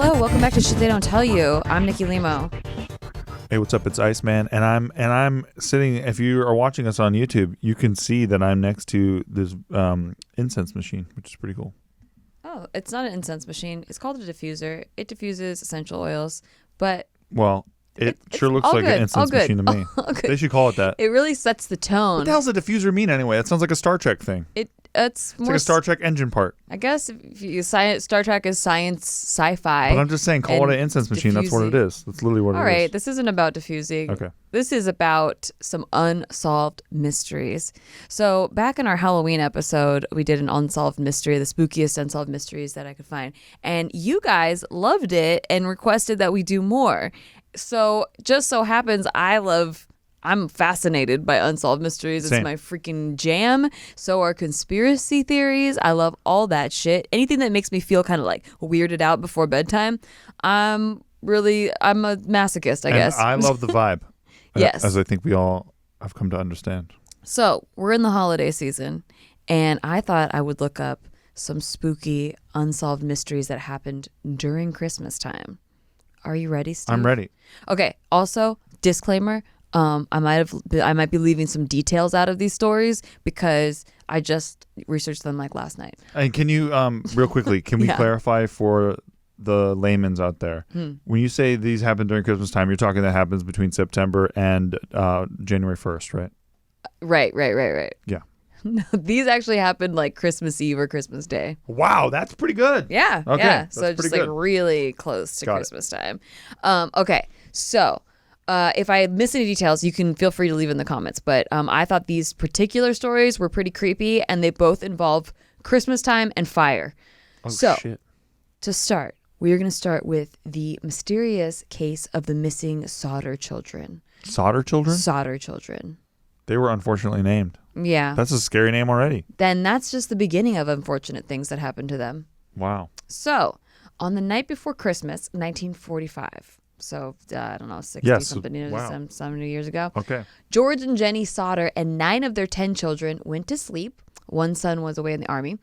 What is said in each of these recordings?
Hello, welcome back to Shit They Don't Tell You. I'm Nikki Limo. Hey, what's up? It's Iceman, and I'm sitting. If you are watching us on YouTube, you can see that I'm next to this incense machine, which is pretty cool. Oh, it's not an incense machine. It's called a diffuser. It diffuses essential oils, but it sure looks like an incense machine to me. They should call it that. It really sets the tone. What the hell's a diffuser mean anyway? It sounds like a Star Trek thing. It's more like a Star Trek engine part. I guess if you Star Trek is science sci-fi. But I'm just saying, call it an incense machine. That's what it is. That's literally what it is. All right, this isn't about diffusing. Okay. This is about some unsolved mysteries. So back in our Halloween episode, we did an unsolved mystery, the spookiest unsolved mysteries that I could find. And you guys loved it and requested that we do more. So just so happens I'm fascinated by unsolved mysteries. Same. It's my freaking jam. So are conspiracy theories. I love all that shit. Anything that makes me feel kind of like weirded out before bedtime. I'm a masochist, I guess. I love the vibe. Yes. As I think we all have come to understand. So we're in the holiday season, and I thought I would look up some spooky unsolved mysteries that happened during Christmas time. Are you ready, Steve? I'm ready. Okay. Also, disclaimer. I might be leaving some details out of these stories because I just researched them like last night. And can you, real quickly, can we clarify for the layman's out there? When you say these happen during Christmas time, you're talking that happens between September and January 1st, right? Right. Yeah. No, these actually happened like Christmas Eve or Christmas Day. Wow, that's pretty good. Yeah. Okay. Yeah. So just like good. really close to Got Christmas time. Okay. So if I miss any details, you can feel free to leave in the comments. But I thought these particular stories were pretty creepy, and they both involve Christmas time and fire. Oh, so, shit. To start, we are going to start with the mysterious case of the missing Solder children. Solder children? Solder children. They were unfortunately named. Yeah. That's a scary name already. Then that's just the beginning of unfortunate things that happened to them. Wow. So, on the night before Christmas, 1945. So, I don't know, 60-something years, wow. 70 years ago. Okay. George and Jenny Solder and 9 of their 10 children went to sleep. One son was away in the army.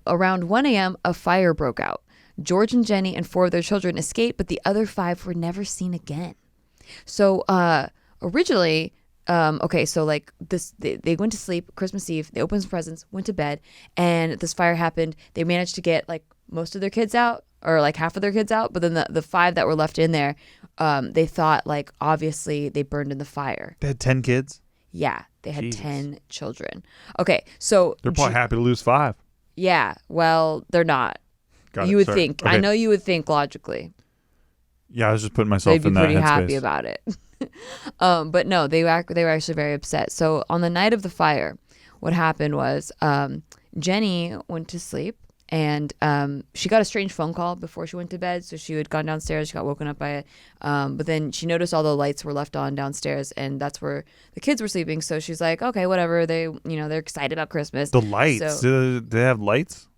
Around 1 a.m., a fire broke out. George and Jenny and 4 of their children escaped, but the other 5 were never seen again. So, originally, so like this, they went to sleep Christmas Eve. They opened some presents, went to bed, and this fire happened. They managed to get like most of their kids out, or like half of their kids out, but then the 5 that were left in there, they thought like obviously they burned in the fire. They had 10 kids? Yeah, they had Jesus. 10 children. Okay, so They're probably happy to lose 5. Yeah, well, they're not. You would think. Okay. I know you would think logically. Yeah, I was just putting myself in that headspace. They'd be pretty happy about it. But no, they were actually very upset. So on the night of the fire, what happened was Jenny went to sleep, and she got a strange phone call before she went to bed. So she had gone downstairs. She got woken up by it. But then she noticed all the lights were left on downstairs, and that's where the kids were sleeping. So she's like, okay, whatever. They're excited about Christmas. The lights? So, do they have lights?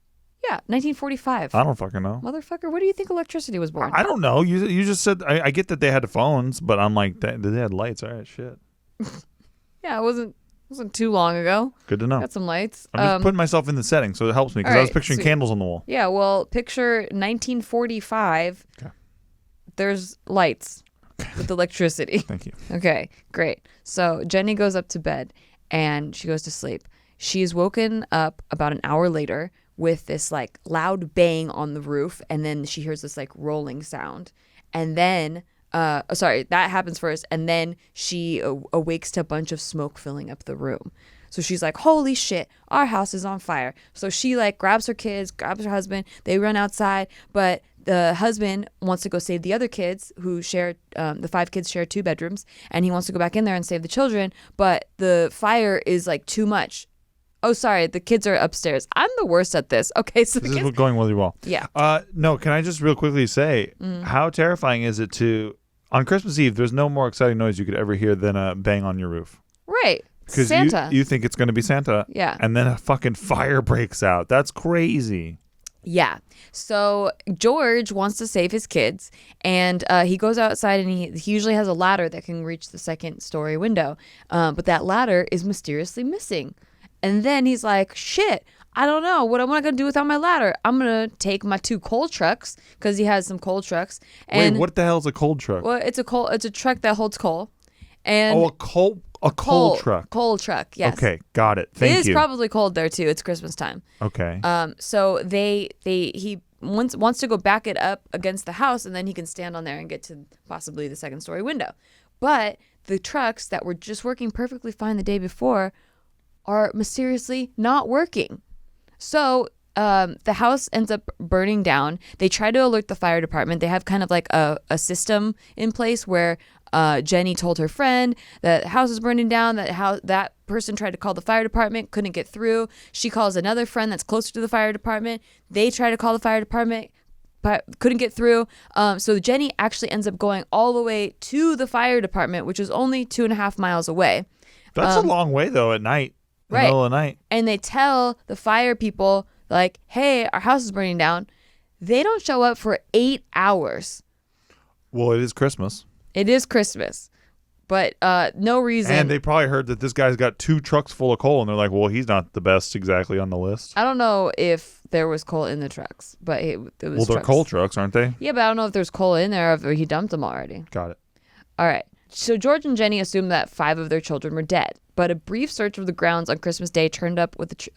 Yeah, 1945. I don't fucking know. Motherfucker, where do you think electricity was born? I don't know. You just said, I get that they had phones, but I'm like, they had lights. All right, shit. Yeah, it wasn't too long ago. Good to know. Got some lights. I'm just putting myself in the setting, so it helps me, because I was picturing candles on the wall. Yeah, well, picture 1945. Okay. There's lights with electricity. Thank you. Okay, great. So Jenny goes up to bed, and she goes to sleep. She's woken up about an hour later with this like loud bang on the roof, and then she hears this like rolling sound, and then that happens first, and then she awakes to a bunch of smoke filling up the room. So she's like, holy shit, our house is on fire. So she like grabs her kids, grabs her husband, they run outside, but the husband wants to go save the other kids who share, the 5 kids share 2 bedrooms, and he wants to go back in there and save the children, but the fire is like too much. Oh, sorry, the kids are upstairs. I'm the worst at this. Okay, so this is going really well. Yeah. No, can I just real quickly say, how terrifying is it on Christmas Eve, there's no more exciting noise you could ever hear than a bang on your roof. Right. Because Santa. you think it's going to be Santa. Yeah. And then a fucking fire breaks out. That's crazy. Yeah. So George wants to save his kids, and he goes outside, and he usually has a ladder that can reach the 2nd-story window. But that ladder is mysteriously missing. And then he's like, shit, I don't know. What am I going to do without my ladder? I'm going to take my 2 coal trucks because he has some coal trucks. And Wait, what the hell is a coal truck? Well, it's a truck that holds coal. And a coal truck. Coal truck, yes. Okay, got it. Thank you. It is probably cold there too. It's Christmas time. Okay. So he wants to go back it up against the house, and then he can stand on there and get to possibly the 2nd-story window. But the trucks that were just working perfectly fine the day before are mysteriously not working. So the house ends up burning down. They try to alert the fire department. They have kind of like a system in place where Jenny told her friend that the house is burning down, that person tried to call the fire department, couldn't get through. She calls another friend that's closer to the fire department. They try to call the fire department, but couldn't get through. So Jenny actually ends up going all the way to the fire department, which is only 2.5 miles away. That's a long way, though, at night. In the middle of the night. And they tell the fire people, like, hey, our house is burning down. They don't show up for 8 hours. Well, it is Christmas. It is Christmas. But no reason. And they probably heard that this guy's got 2 trucks full of coal, and they're like, well, he's not the best exactly on the list. I don't know if there was coal in the trucks, but it was Well, they're trucks. coal trucks, aren't they? Yeah, but I don't know if there's coal in there or if he dumped them already. Got it. All right. So George and Jenny assumed that 5 of their children were dead, but a brief search of the grounds on Christmas Day turned up with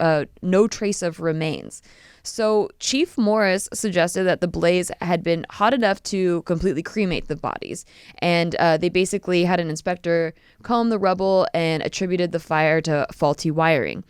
no trace of remains. So Chief Morris suggested that the blaze had been hot enough to completely cremate the bodies, and they basically had an inspector comb the rubble and attributed the fire to faulty wiring.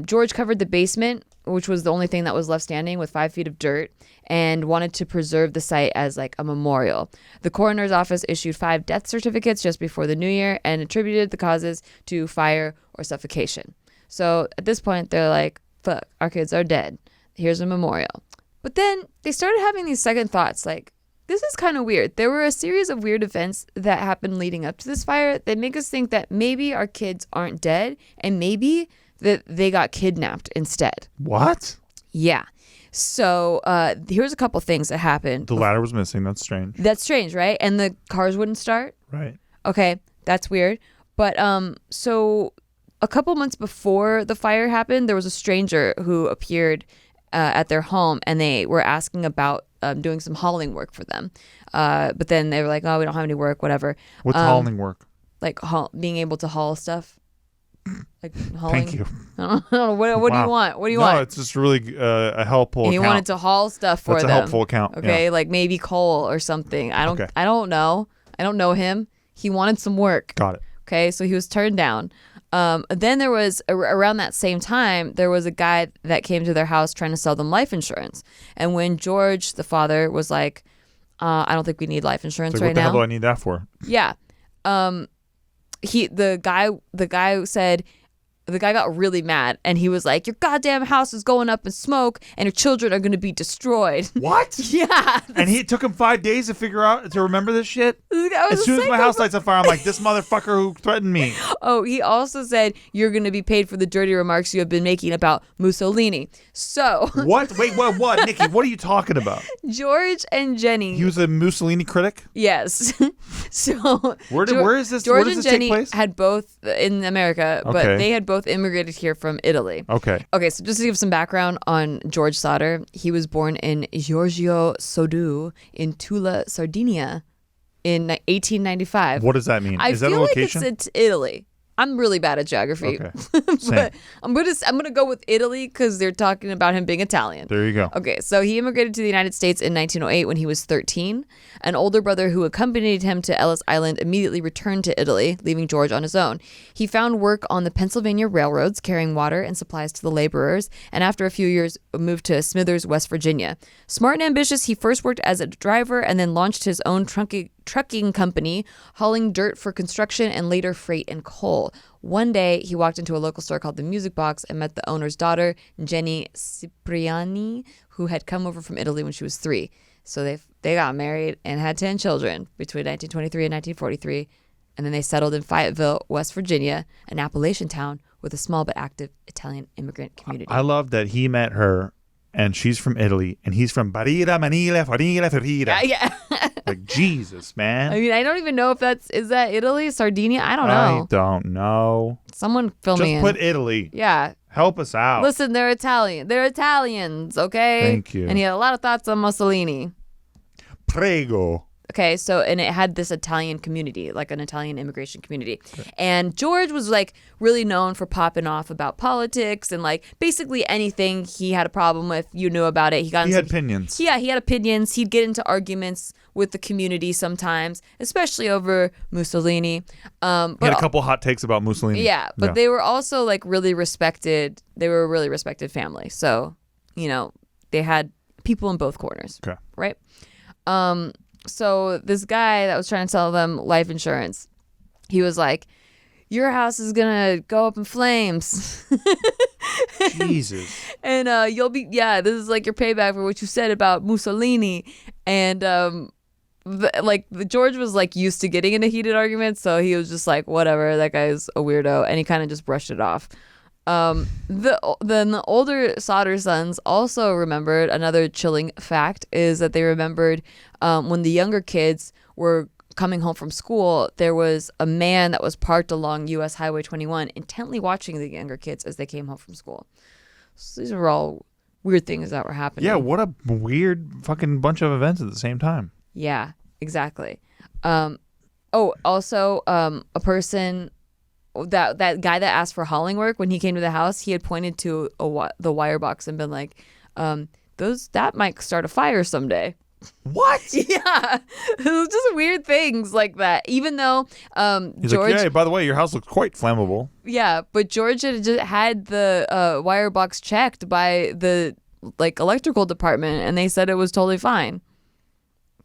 George covered the basement, which was the only thing that was left standing, with 5 feet of dirt, and wanted to preserve the site as like a memorial. The coroner's office issued 5 death certificates just before the new year and attributed the causes to fire or suffocation. So at this point, they're like, fuck, our kids are dead. Here's a memorial. But then they started having these second thoughts, like, this is kind of weird. There were a series of weird events that happened leading up to this fire that make us think that maybe our kids aren't dead and maybe that they got kidnapped instead. What? Yeah. So here's a couple things that happened. The ladder was missing. That's strange. That's strange, right? And the cars wouldn't start? Right. Okay, that's weird. But so a couple months before the fire happened, there was a stranger who appeared at their home, and they were asking about doing some hauling work for them. But then they were like, oh, we don't have any work, whatever. What's hauling work? Like being able to haul stuff. Like hauling. Thank you. I don't know. What Wow. do you want? What do you want? No, it's just really a helpful account. He wanted to haul stuff for That's them. a helpful account. Okay, Yeah. like maybe coal or something. I don't Okay. know. I don't know him. He wanted some work. Got it. Okay, so he was turned down. Then there was, around that same time, there was a guy that came to their house trying to sell them life insurance. And when George, the father, was like, I don't think we need life insurance It's like, right what the now. hell do I need that for? Yeah. The guy said, the guy got really mad, and he was like, your goddamn house is going up in smoke and your children are going to be destroyed. What? Yeah. And it took him 5 days to remember this shit? That was As soon as my house lights on fire, I'm like, this motherfucker who threatened me. Oh, he also said, you're going to be paid for the dirty remarks you have been making about Mussolini. So. What? Wait, what? Nikki, what are you talking about? George and Jenny. He was a Mussolini critic? Yes. So. Where is this? George Where does and this Jenny take place? had both in America, but Okay. they had both immigrated here from Italy. Okay. Okay, so just to give some background on George Sauter, he was born in Giorgio Sodù in Tula, Sardinia in 1895. What does that mean? I Is that feel a location? like it's Italy. I'm really bad at geography. Okay. But I'm gonna go with Italy because they're talking about him being Italian. There you go. Okay, so he immigrated to the United States in 1908 when he was 13. An older brother who accompanied him to Ellis Island immediately returned to Italy, leaving George on his own. He found work on the Pennsylvania railroads, carrying water and supplies to the laborers, and after a few years moved to Smithers, West Virginia. Smart and ambitious, he first worked as a driver and then launched his own trucking company, hauling dirt for construction and later freight and coal. One day, he walked into a local store called the Music Box and met the owner's daughter, Jenny Cipriani, who had come over from Italy when she was 3. So they got married and had 10 children between 1923 and 1943, and then they settled in Fayetteville, West Virginia, an Appalachian town with a small but active Italian immigrant community. I love that he met her, and she's from Italy, and he's from Barilla, Manila, Farilla, Ferrira. Yeah. Like, Jesus, man. I mean, I don't even know if is that Italy, Sardinia? I don't know. I don't know. Someone fill me Just in. put Italy. Yeah. Help us out. Listen, they're Italian. They're Italians, okay? Thank you. And he had a lot of thoughts on Mussolini. Prego. Okay, so, and it had this Italian community, like an Italian immigration community. Okay. And George was like really known for popping off about politics and like basically anything he had a problem with, you knew about it. He had opinions. Yeah, he had opinions. He'd get into arguments with the community sometimes, especially over Mussolini. He had a couple hot takes about Mussolini. Yeah, but they were also like really respected. They were a really respected family. So, you know, they had people in both corners. Okay. Right? So this guy that was trying to sell them life insurance, he was like, your house is going to go up in flames. Jesus. And you'll be, this is like your payback for what you said about Mussolini. And George was like used to getting into heated arguments. So he was just like, whatever, that guy's a weirdo. And he kind of just brushed it off. Then the older Sauter sons also remembered another chilling fact is that they remembered when the younger kids were coming home from school, there was a man that was parked along US Highway 21 intently watching the younger kids as they came home from school. So these were all weird things that were happening. Yeah, what a weird fucking bunch of events at the same time. Yeah, exactly. Also, a person... That guy that asked for hauling work, when he came to the house, he had pointed to the wire box and been like, that might start a fire someday. What? Yeah. It was just weird things like that. Even though He's George... like, yeah, by the way, your house looks quite flammable. Yeah, but George had just had the wire box checked by the electrical department, and they said it was totally fine.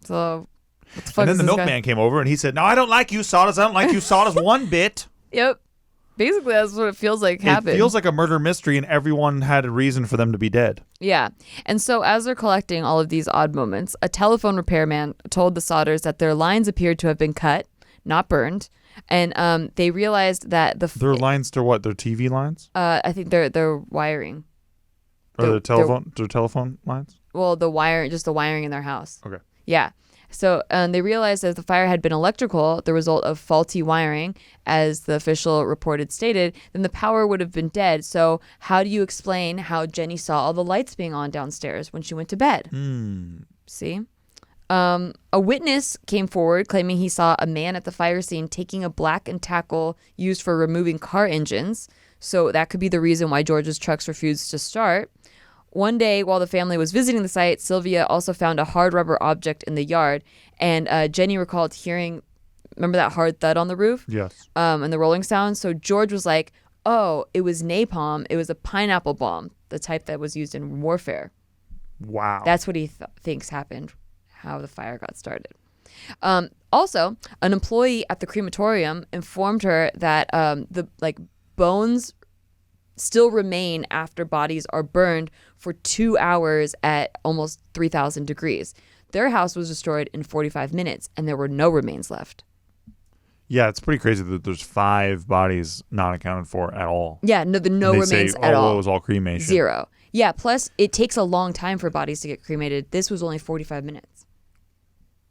So, what the fuck and then is the this milkman guy? came over, and he said, no, I don't like you, Sawdust. I don't like you, Sawdust, one bit. Yep. Basically, that's what it feels like happened. It feels like a murder mystery, and everyone had a reason for them to be dead. Yeah. And so as they're collecting all of these odd moments, a telephone repairman told the Sauters that their lines appeared to have been cut, not burned. And they realized that their lines to what? Their TV lines? I think they're wiring. Or their telephone lines? Well, the wiring in their house. Okay. Yeah. So they realized that the fire had been electrical, the result of faulty wiring, as the official report stated, then the power would have been dead. So how do you explain how Jenny saw all the lights being on downstairs when she went to bed? See? A witness came forward claiming he saw a man at the fire scene taking a blackened tackle used for removing car engines. So that could be the reason why George's trucks refused to start. One day, while the family was visiting the site, Sylvia also found a hard rubber object in the yard, and Jenny recalled hearing, remember that hard thud on the roof? Yes. And the rolling sound? So George was like, oh, it was napalm. It was a pineapple bomb, the type that was used in warfare. Wow. That's what he thinks happened, how the fire got started. Also, an employee at the crematorium informed her that the bones still remain after bodies are burned for 2 hours at almost 3,000 degrees. Their house was destroyed in 45 minutes, and there were no remains left. Yeah, it's pretty crazy that there's 5 bodies not accounted for at all. Yeah, no remains at all. It was all cremation. 0. Yeah, plus it takes a long time for bodies to get cremated. This was only 45 minutes.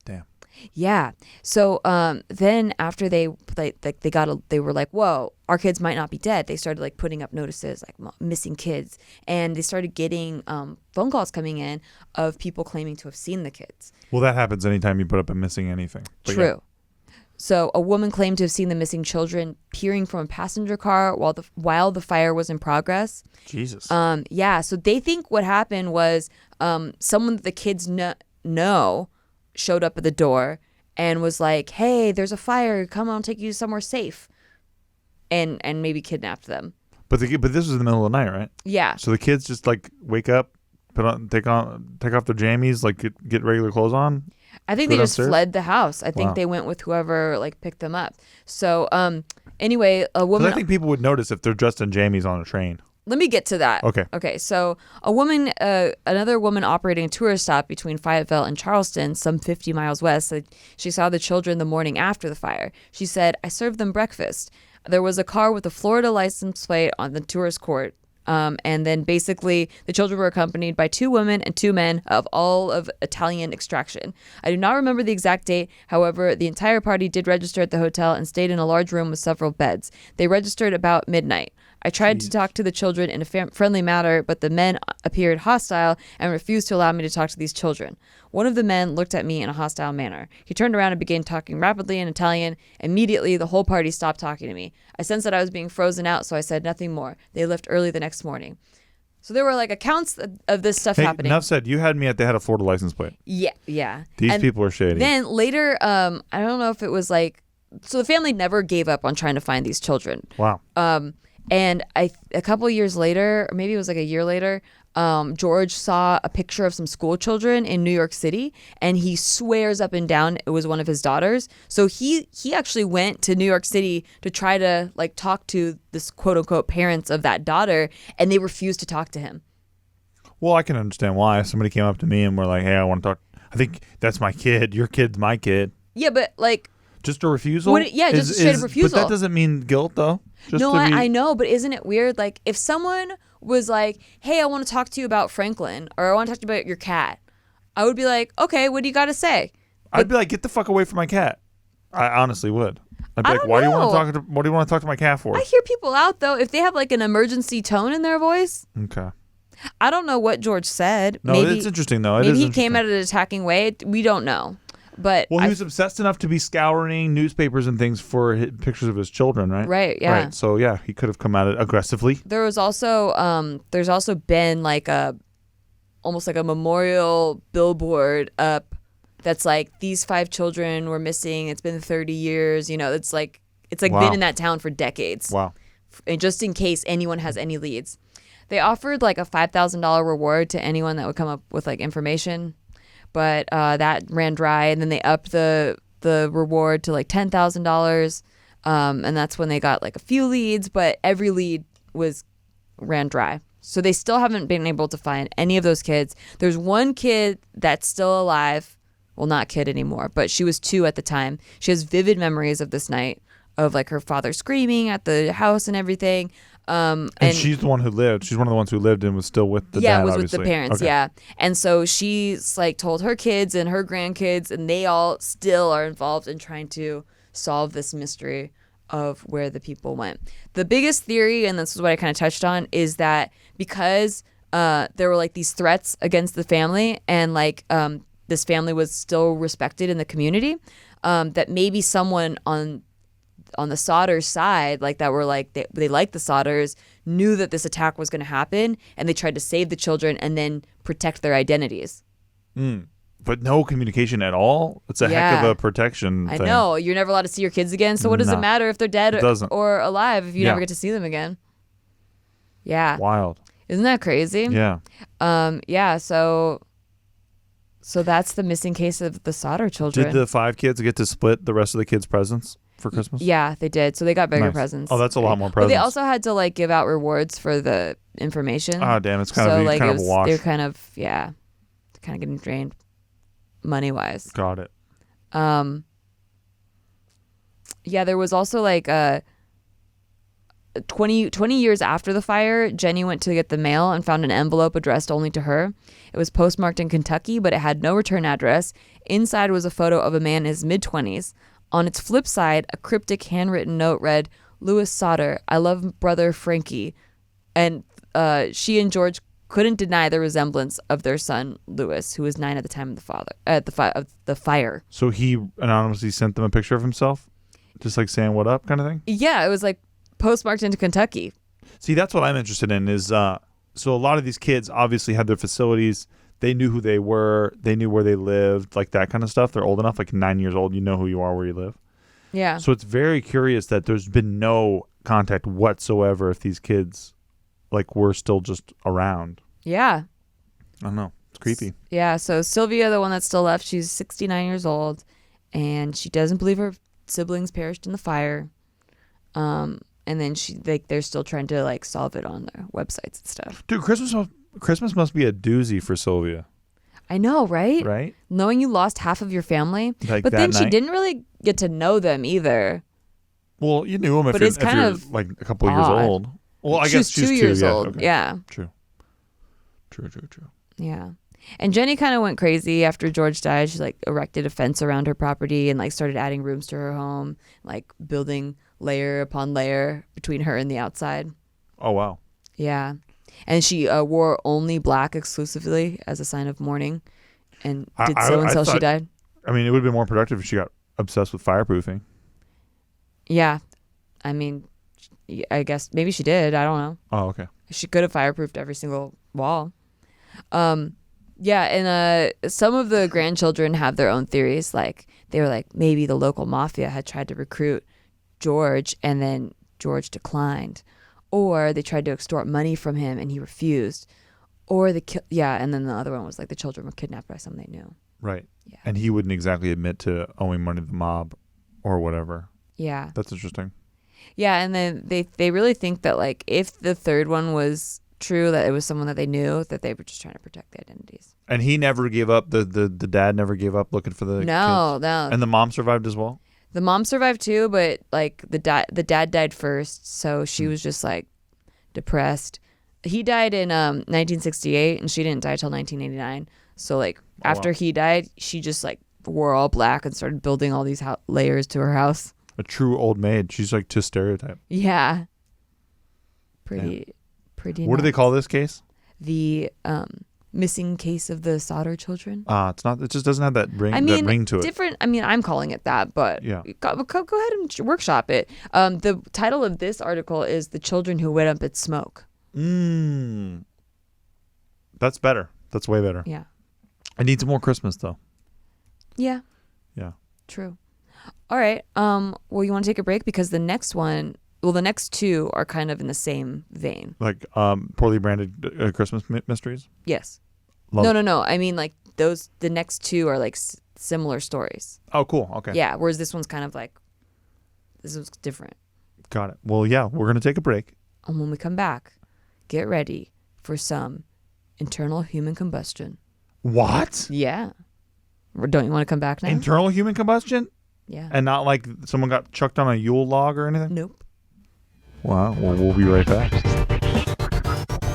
Damn. Yeah. So then after they were like, whoa, our kids might not be dead. They started putting up notices like missing kids, and they started getting phone calls coming in of people claiming to have seen the kids. Well, that happens anytime you put up a missing anything. But true. Yeah. So a woman claimed to have seen the missing children peering from a passenger car while the fire was in progress. Jesus. Yeah. So they think what happened was someone that the kids know showed up at the door and was like, hey, there's a fire, come on, take you somewhere safe, and maybe kidnapped them. But this was in the middle of the night, right? Yeah. So the kids just wake up, take off their jammies, get regular clothes on. I think they just fled the house. I think they went with whoever picked them up. So anyway, a woman. I think people would notice if they're dressed in jammies on a train. Let me get to that. Okay. So another woman operating a tourist stop between Fayetteville and Charleston, some 50 miles west, said she saw the children the morning after the fire. She said, I served them breakfast. There was a car with a Florida license plate on the tourist court. And then basically the children were accompanied by 2 women and 2 men of all of Italian extraction. I do not remember the exact date. However, the entire party did register at the hotel and stayed in a large room with several beds. They registered about midnight. I tried to talk to the children in a friendly manner, but the men appeared hostile and refused to allow me to talk to these children. One of the men looked at me in a hostile manner. He turned around and began talking rapidly in Italian. Immediately, the whole party stopped talking to me. I sensed that I was being frozen out, so I said nothing more. They left early the next morning. So there were like accounts of this stuff happening. Enough said. You had me at they had a Florida license plate. Yeah. These people are shady. Then later, I don't know if it was like, so the family never gave up on trying to find these children. Wow. And a couple of years later, or maybe it was like a year later, George saw a picture of some school children in New York City, and he swears up and down it was one of his daughters. So he actually went to New York City to try to like talk to this quote unquote parents of that daughter, and they refused to talk to him. Well, I can understand why. If somebody came up to me and were like, "Hey, I want to talk. I think that's my kid. Your kid's my kid." Yeah, but like. Just a refusal? Just a straight up refusal. But that doesn't mean guilt, though. I know, but isn't it weird? Like, if someone was like, hey, I want to talk to you about Franklin, or I want to talk to you about your cat, I would be like, okay, what do you got to say? I'd be like, get the fuck away from my cat. I honestly would. I'd be like, what do you want to talk to my cat for? I hear people out, though, if they have like an emergency tone in their voice. Okay. I don't know what George said. No, it's interesting, though. Maybe he came at an attacking way. We don't know. But he was obsessed enough to be scouring newspapers and things for pictures of his children, right? Right, yeah. Right. So yeah, he could have come at it aggressively. There was also there's also been like almost like a memorial billboard up that's like these 5 children were missing. It's been 30 years. You know, it's like wow. been in that town for decades. Wow. And just in case anyone has any leads. They offered like a $5,000 reward to anyone that would come up with like information. But that ran dry, and then they upped the reward to like $10,000, and that's when they got like a few leads, but every lead ran dry. So they still haven't been able to find any of those kids. There's one kid that's still alive. Well, not kid anymore, but she was 2 at the time. She has vivid memories of this night, of like her father screaming at the house and everything. And she's the one who lived. She's one of the ones who lived and was still with the dad, Yeah, was obviously. with the parents, okay. yeah. And so she's like told her kids and her grandkids, and they all still are involved in trying to solve this mystery of where the people went. The biggest theory, and this is what I kind of touched on, is that because there were like these threats against the family, and like this family was still respected in the community, that maybe someone on the Sodders side, like that were like they liked the Sodders, knew that this attack was going to happen, and they tried to save the children and then protect their identities. But no communication at all? It's a heck of a protection thing. I know. You're never allowed to see your kids again, so what does it matter if they're dead or alive if you never get to see them again? Yeah. Wild. Isn't that crazy? Yeah. Yeah, so that's the missing case of the Sodder children. Did the 5 kids get to split the rest of the kids' presents for Christmas? Yeah, they did. So they got bigger presents. Oh, that's a lot more presents. But they also had to like give out rewards for the information. Oh, damn. It's kind of a wash. They're kind of getting drained money-wise. Got it. Yeah, there was also like 20 years after the fire, Jenny went to get the mail and found an envelope addressed only to her. It was postmarked in Kentucky, but it had no return address. Inside was a photo of a man in his mid-20s. On its flip side, a cryptic handwritten note read, "Louis Sodder, I love brother Frankie." And she and George couldn't deny the resemblance of their son, Louis, who was 9 at the time of the fire. So he anonymously sent them a picture of himself? Just like saying what up kind of thing? Yeah, it was like postmarked into Kentucky. See, that's what I'm interested in is, so a lot of these kids obviously had their facilities. They knew who they were. They knew where they lived, like that kind of stuff. They're old enough, like 9 years old, you know who you are, where you live. Yeah. So it's very curious that there's been no contact whatsoever if these kids, like, were still just around. Yeah. I don't know. It's creepy. Yeah, so Sylvia, the one that's still left, she's 69 years old, and she doesn't believe her siblings perished in the fire. And then they're still trying to like solve it on their websites and stuff. Dude, Christmas must be a doozy for Sylvia. I know, right? Right? Knowing you lost half of your family. Like but then night? She didn't really get to know them either. Well, you knew them if you're like a couple of years old. Well, I guess she's 2 years old. Okay. Yeah. True. Yeah. And Jenny kind of went crazy after George died. She like erected a fence around her property and like started adding rooms to her home, like building layer upon layer between her and the outside. Oh, wow. Yeah. And she wore only black exclusively as a sign of mourning and did so until she died. I mean, it would have been more productive if she got obsessed with fireproofing. Yeah. I mean, I guess maybe she did. I don't know. Oh, okay. She could have fireproofed every single wall. Yeah, and some of the grandchildren have their own theories. Like, they were like, maybe the local mafia had tried to recruit George and then George declined. Or they tried to extort money from him and he refused. Or and then the other one was like the children were kidnapped by someone they knew. Right. Yeah. And he wouldn't exactly admit to owing money to the mob or whatever. Yeah. That's interesting. Yeah, and then they really think that, like, if the third one was true, that it was someone that they knew, that they were just trying to protect the identities. And he never gave up. The dad never gave up looking for the kids. No. And the mom survived as well? The mom survived too, but like the dad died first, so she was just like depressed. He died in 1968 and she didn't die till 1989. So like after he died, she just like wore all black and started building all these layers to her house. A true old maid. She's like to stereotype. Yeah. Pretty What nuts. do they call this case? The missing case of the Sodder children. It's not. It just doesn't have that ring. I mean, that ring to it. Different. I mean, I'm calling it that, but yeah. Go ahead and workshop it. The title of this article is "The Children Who Went Up in Smoke." That's better. That's way better. Yeah. I need some more Christmas though. Yeah. Yeah. True. All right. Well, you want to take a break because the next two are kind of in the same vein. Like poorly branded Christmas mysteries. Yes. Love No. I mean, like the next two are like similar stories. Oh, cool. Okay. Yeah. Whereas this one's kind of like, this was different. Got it. Well, yeah, we're gonna take a break. And when we come back, get ready for some internal human combustion. What? Yeah. Don't you want to come back now? Internal human combustion? Yeah. And not like someone got chucked on a Yule log or anything? Nope. Wow. Well, we'll be right back.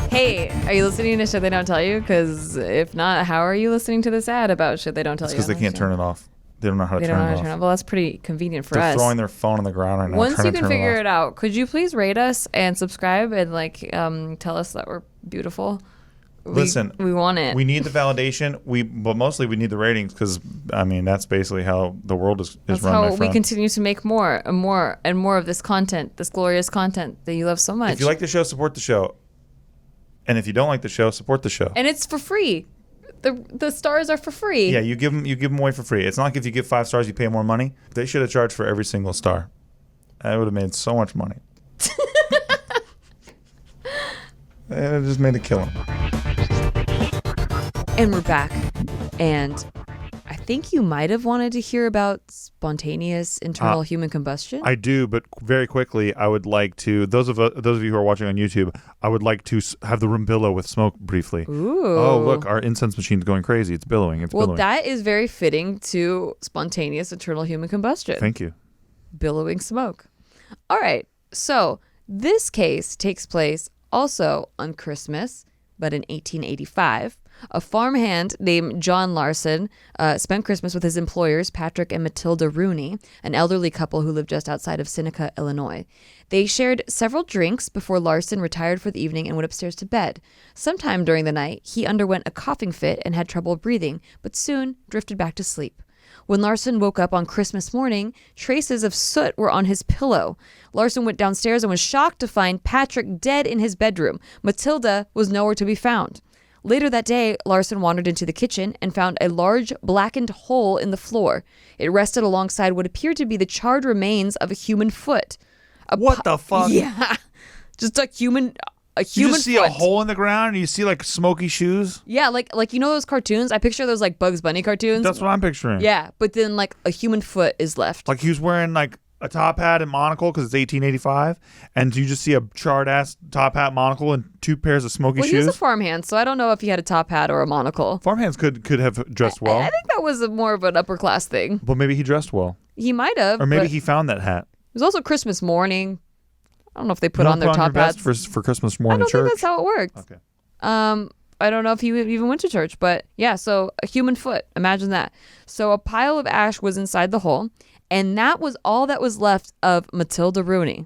Hey, are you listening to Shit They Don't Tell You? Because if not, how are you listening to this ad about Shit They Don't Tell You? It's because they can't turn it off. They don't know how to turn it off. Well, that's pretty convenient for They're us. They're throwing their phone on the ground right now. Once you can figure it out, could you please rate us and subscribe and like tell us that we're beautiful? Listen, we want it. We need the validation. But mostly we need the ratings because I mean that's basically how the world is that's run. That's how we continue to make more and more and more of this content, this glorious content that you love so much. If you like the show, support the show. And if you don't like the show, support the show. And it's for free. The stars are for free. Yeah, you give them away for free. It's not like if you give 5 stars, you pay more money. They should have charged for every single star. I would have made so much money. It just made a killing. And we're back. And I think you might have wanted to hear about spontaneous internal human combustion. I do, but very quickly, I would like to, those of you who are watching on YouTube, I would like to have the room billow with smoke briefly. Ooh. Oh, look, our incense machine's going crazy. It's billowing. Well, that is very fitting to spontaneous internal human combustion. Thank you. Billowing smoke. All right. So this case takes place also on Christmas, but in 1885. A farmhand named John Larson spent Christmas with his employers, Patrick and Matilda Rooney, an elderly couple who lived just outside of Seneca, Illinois. They shared several drinks before Larson retired for the evening and went upstairs to bed. Sometime during the night, he underwent a coughing fit and had trouble breathing, but soon drifted back to sleep. When Larson woke up on Christmas morning, traces of soot were on his pillow. Larson went downstairs and was shocked to find Patrick dead in his bedroom. Matilda was nowhere to be found. Later that day, Larson wandered into the kitchen and found a large blackened hole in the floor. It rested alongside what appeared to be the charred remains of a human foot. What the fuck? Yeah. Just a human you just see foot. a hole in the ground and you see like smoky shoes? Yeah, like you know those cartoons? I picture those like Bugs Bunny cartoons. That's what I'm picturing. Yeah, but then like a human foot is left. Like he was wearing like a top hat and monocle because it's 1885, and you just see a charred ass top hat, monocle, and 2 pairs of smoky shoes. Well, he was a farmhand, so I don't know if he had a top hat or a monocle. Farmhands could have dressed well. I think that was more of an upper class thing. But maybe he dressed well. He might have. Or maybe he found that hat. It was also Christmas morning. I don't know if they put on their top hats for Christmas morning church. I don't think that's how it worked. Okay. I don't know if he even went to church, but yeah, so a human foot. Imagine that. So a pile of ash was inside the hole, and that was all that was left of Matilda Rooney.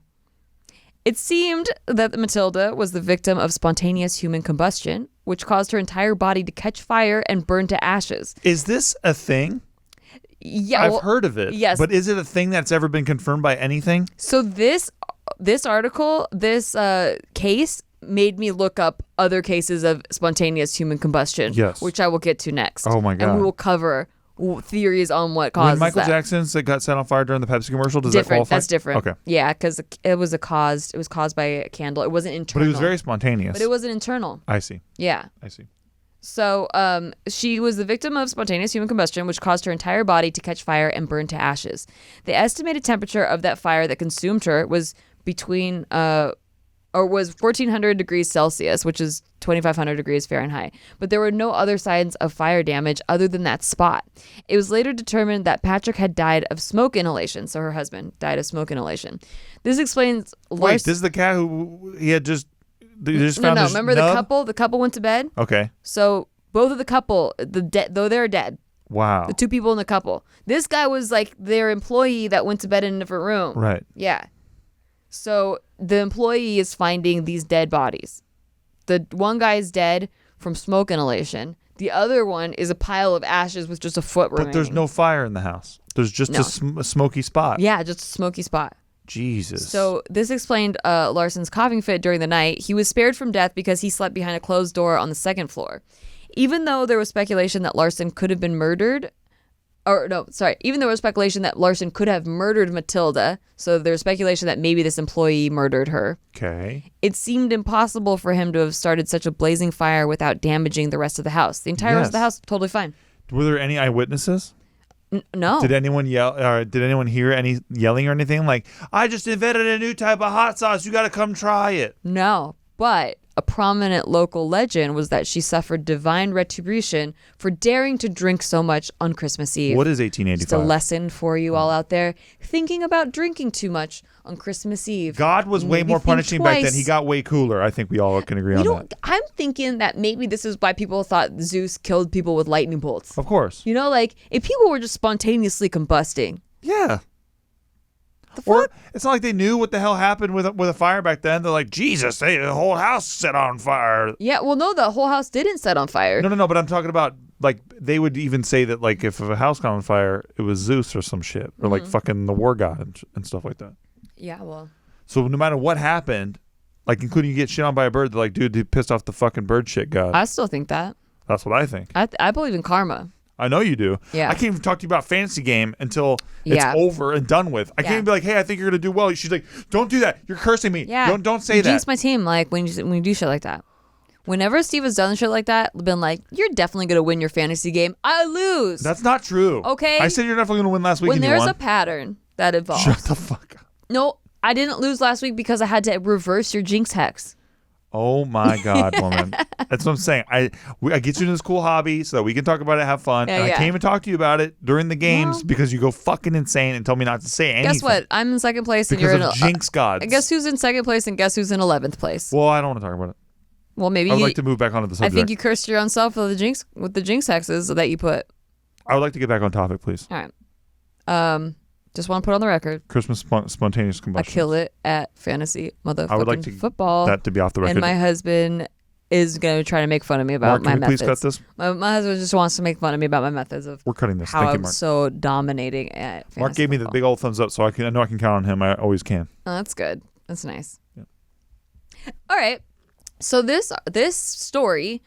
It seemed that Matilda was the victim of spontaneous human combustion, which caused her entire body to catch fire and burn to ashes. Is this a thing? Yeah, I've heard of it. Yes. But is it a thing that's ever been confirmed by anything? So this article, this case made me look up other cases of spontaneous human combustion, yes, which I will get to next. Oh, my God. And we will cover theories on what causes When Michael that. Jackson's that got set on fire during the Pepsi commercial, does Different. that qualify? That's different. Okay. Yeah, because it was caused by a candle. It wasn't internal. But it was very spontaneous. But it wasn't internal. I see. Yeah. I see. So she was the victim of spontaneous human combustion, which caused her entire body to catch fire and burn to ashes. The estimated temperature of that fire that consumed her was was 1,400 degrees Celsius, which is 2,500 degrees Fahrenheit. But there were no other signs of fire damage other than that spot. It was later determined that Patrick had died of smoke inhalation. So her husband died of smoke inhalation. This explains. Wait, this is the cat who he had just. Found No. Remember nub? the couple? The couple went to bed. Okay. So both of the couple, though they're dead. Wow. The two people in the couple. This guy was like their employee that went to bed in a different room. Right. Yeah. So the employee is finding these dead bodies. The one guy is dead from smoke inhalation. The other one is a pile of ashes with just a foot remaining. But there's no fire in the house. There's just a smoky spot. Yeah, just a smoky spot. Jesus. So this explained Larson's coughing fit during the night. He was spared from death because he slept behind a closed door on the second floor. Even though there was speculation that Larson could have been murdered, even there was speculation that Larson could have murdered Matilda, so there's speculation that maybe this employee murdered her. Okay. It seemed impossible for him to have started such a blazing fire without damaging the rest of the house. The entire rest of the house, totally fine. Were there any eyewitnesses? No. Did anyone yell? Or did anyone hear any yelling or anything? Like, I just invented a new type of hot sauce. You got to come try it. No, but a prominent local legend was that she suffered divine retribution for daring to drink so much on Christmas Eve. What is 1885? Just a lesson for you all out there thinking about drinking too much on Christmas Eve. God was way more punishing back then. He got way cooler. I think we all can agree on that. I'm thinking that maybe this is why people thought Zeus killed people with lightning bolts. Of course. You know, like if people were just spontaneously combusting. Yeah. Or it's not like they knew what the hell happened with a fire back then. They're like, Jesus, the whole house set on fire. Yeah, well, no, the whole house didn't set on fire. No, but I'm talking about, like, they would even say that, like, if a house caught on fire, it was Zeus or some shit. Or, like, fucking the war god and stuff like that. Yeah, well. So no matter what happened, like, including you get shit on by a bird, they're like, dude, he pissed off the fucking bird shit god. I still think that. That's what I think. I believe in karma. I know you do. Yeah. I can't even talk to you about fantasy game until it's over and done with. I can't even be like, hey, I think you're gonna do well. She's like, don't do that. You're cursing me. Yeah. Don't say that. Jinx my team, like when you do shit like that. Whenever Steve has done shit like that, been like, you're definitely gonna win your fantasy game. I lose. That's not true. Okay. I said you're definitely gonna win last week. When and you there's won. a pattern that evolves. Shut the fuck up. No, I didn't lose last week because I had to reverse your Jinx hex. Oh my God, woman. That's what I'm saying. I get you into this cool hobby so that we can talk about it, have fun. Yeah, and I yeah. can't even talk to you about it during the games because you go fucking insane and tell me not to say anything. Guess what? I'm in second place and Because you're in of Jinx gods. Guess who's in second place and guess who's in 11th place? Well, I don't want to talk about it. Well, maybe I would like to move back onto the subject. I think you cursed your own self with the Jinx hexes that you put. I would like to get back on topic, please. All right. Just want to put on the record. Christmas spontaneous combustion. I kill it at fantasy motherfucking I would like to football. that to be off the record. And my husband is going to try to make fun of me about Mark, my can we methods. please cut this? My husband just wants to make fun of me about my methods of We're cutting this. how Thank you, I'm Mark. so dominating at fantasy Mark gave me the football. big old thumbs up, so I know I can count on him. I always can. Oh, that's good. That's nice. Yeah. All right. So this story,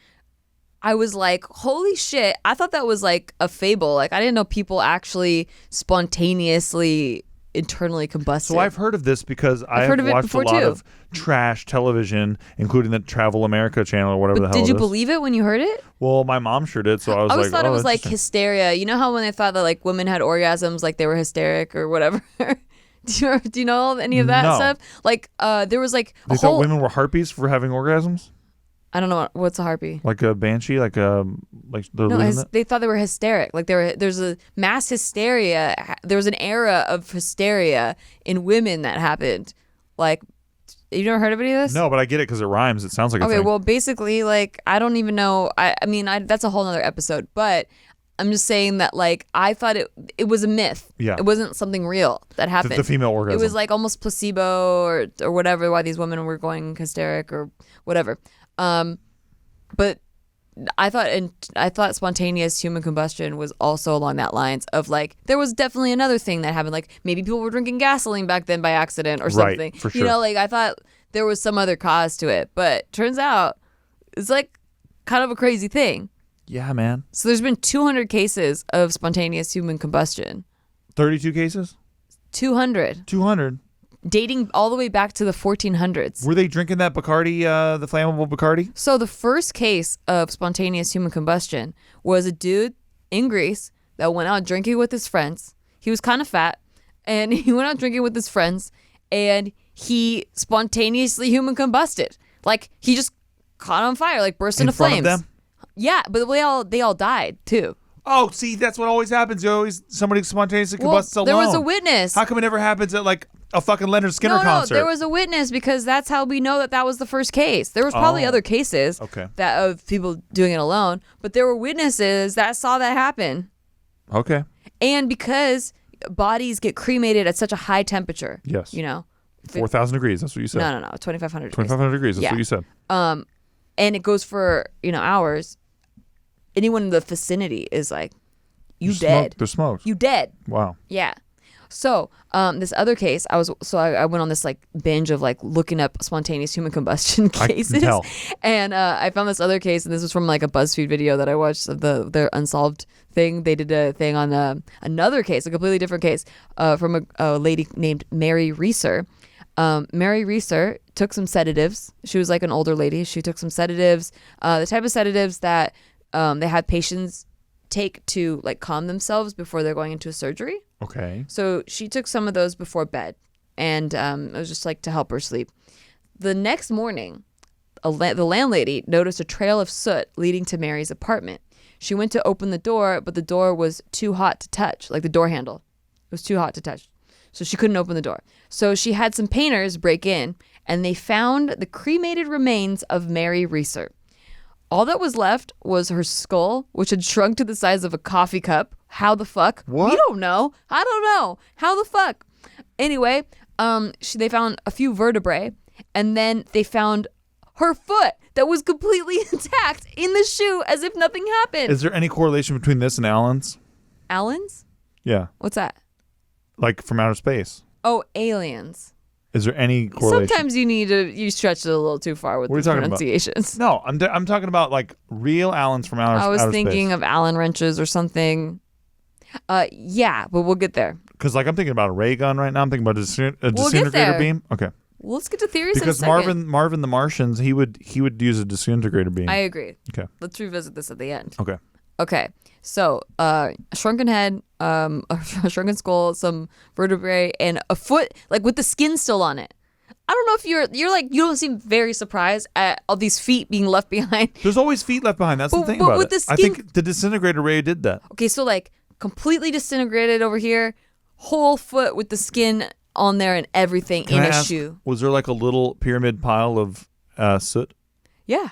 I was like, holy shit. I thought that was like a fable. Like, I didn't know people actually spontaneously internally combusted. So I've heard of this because I've heard of it watched a before, lot too. of trash television, including the Travel America channel or whatever the hell Did you it is. believe it when you heard it? Well, my mom sure did, so I was I always like, thought it was like interesting. hysteria. You know how when they thought that like women had orgasms, like they were hysteric or whatever? Do you know any of that No. stuff? Like there was like a They thought whole... women were harpies for having orgasms? I don't know. What's a harpy? Like a banshee? Like they're No, losing it? they thought they were hysteric. Like there's a mass hysteria. There was an era of hysteria in women that happened. Like, you never heard of any of this? No, but I get it because it rhymes. It sounds like a Okay, thing. well, basically, like, I don't even know. I mean, that's a whole nother episode. But I'm just saying that like I thought it was a myth. Yeah. It wasn't something real that happened. The female orgasm. It was like almost placebo or whatever. Why these women were going hysteric or whatever. But I thought spontaneous human combustion was also along that lines of like there was definitely another thing that happened, like maybe people were drinking gasoline back then by accident or something. Right, for sure. You know, like I thought there was some other cause to it, but turns out it's like kind of a crazy thing. Yeah, man. So there's been 200 cases of spontaneous human combustion. 32 cases? 200. 200. Dating all the way back to the 1400s. Were they drinking that Bacardi, the flammable Bacardi? So the first case of spontaneous human combustion was a dude in Greece that went out drinking with his friends. He was kind of fat, and he went out drinking with his friends, and he spontaneously human combusted. Like, he just caught on fire, like burst into flames. In front of them? Yeah, but they all died, too. Oh, see, that's what always happens. Somebody spontaneously combusts alone. There was a witness. How come it never happens at like a fucking Leonard Skinner concert? No, there was a witness because that's how we know that was the first case. There was probably other cases that of people doing it alone, but there were witnesses that saw that happen. Okay. And because bodies get cremated at such a high temperature. Yes. You know. 4,000 degrees. That's what you said. No. 2,500 degrees. 2,500 degrees. That's what you said. And it goes for, hours. Anyone in the vicinity is like, you dead. There's smoke. You dead. Wow. Yeah. So this other case, I went on this like binge of like looking up spontaneous human combustion cases. I can tell. And I found this other case, and this was from like a BuzzFeed video that I watched of their unsolved thing. They did a thing on another case, a completely different case from a lady named Mary Reeser. Mary Reeser took some sedatives. She was like an older lady. She took some sedatives, the type of sedatives that they had patients take to like calm themselves before they're going into a surgery. Okay. So she took some of those before bed, and it was just like to help her sleep. The next morning, the landlady noticed a trail of soot leading to Mary's apartment. She went to open the door, but the door was too hot to touch, like the door handle. It was too hot to touch. So she couldn't open the door. So she had some painters break in, and they found the cremated remains of Mary Reeser. All that was left was her skull, which had shrunk to the size of a coffee cup. How the fuck? What? We don't know. I don't know. How the fuck? Anyway, they found a few vertebrae, and then they found her foot that was completely intact in the shoe as if nothing happened. Is there any correlation between this and Alan's? Alan's? Yeah. What's that? Like from outer space. Oh, aliens. Is there any correlation? Sometimes you stretch it a little too far with the pronunciations. No, I'm talking about like real Allens from outer space. I was thinking of Allen wrenches or something. Yeah, but we'll get there. Because like I'm thinking about a ray gun right now. I'm thinking about a disintegrator beam. Okay. Well, let's get to theories because in a second. Marvin the Martians, he would use a disintegrator beam. I agree. Okay. Let's revisit this at the end. Okay. So a shrunken head, a shrunken skull, some vertebrae, and a foot like with the skin still on it. I don't know if you're like, you don't seem very surprised at all these feet being left behind. There's always feet left behind. That's the thing about it. I think the disintegrator ray did that. Okay, so like completely disintegrated over here, whole foot with the skin on there and everything in a shoe. Was there like a little pyramid pile of soot? Yeah.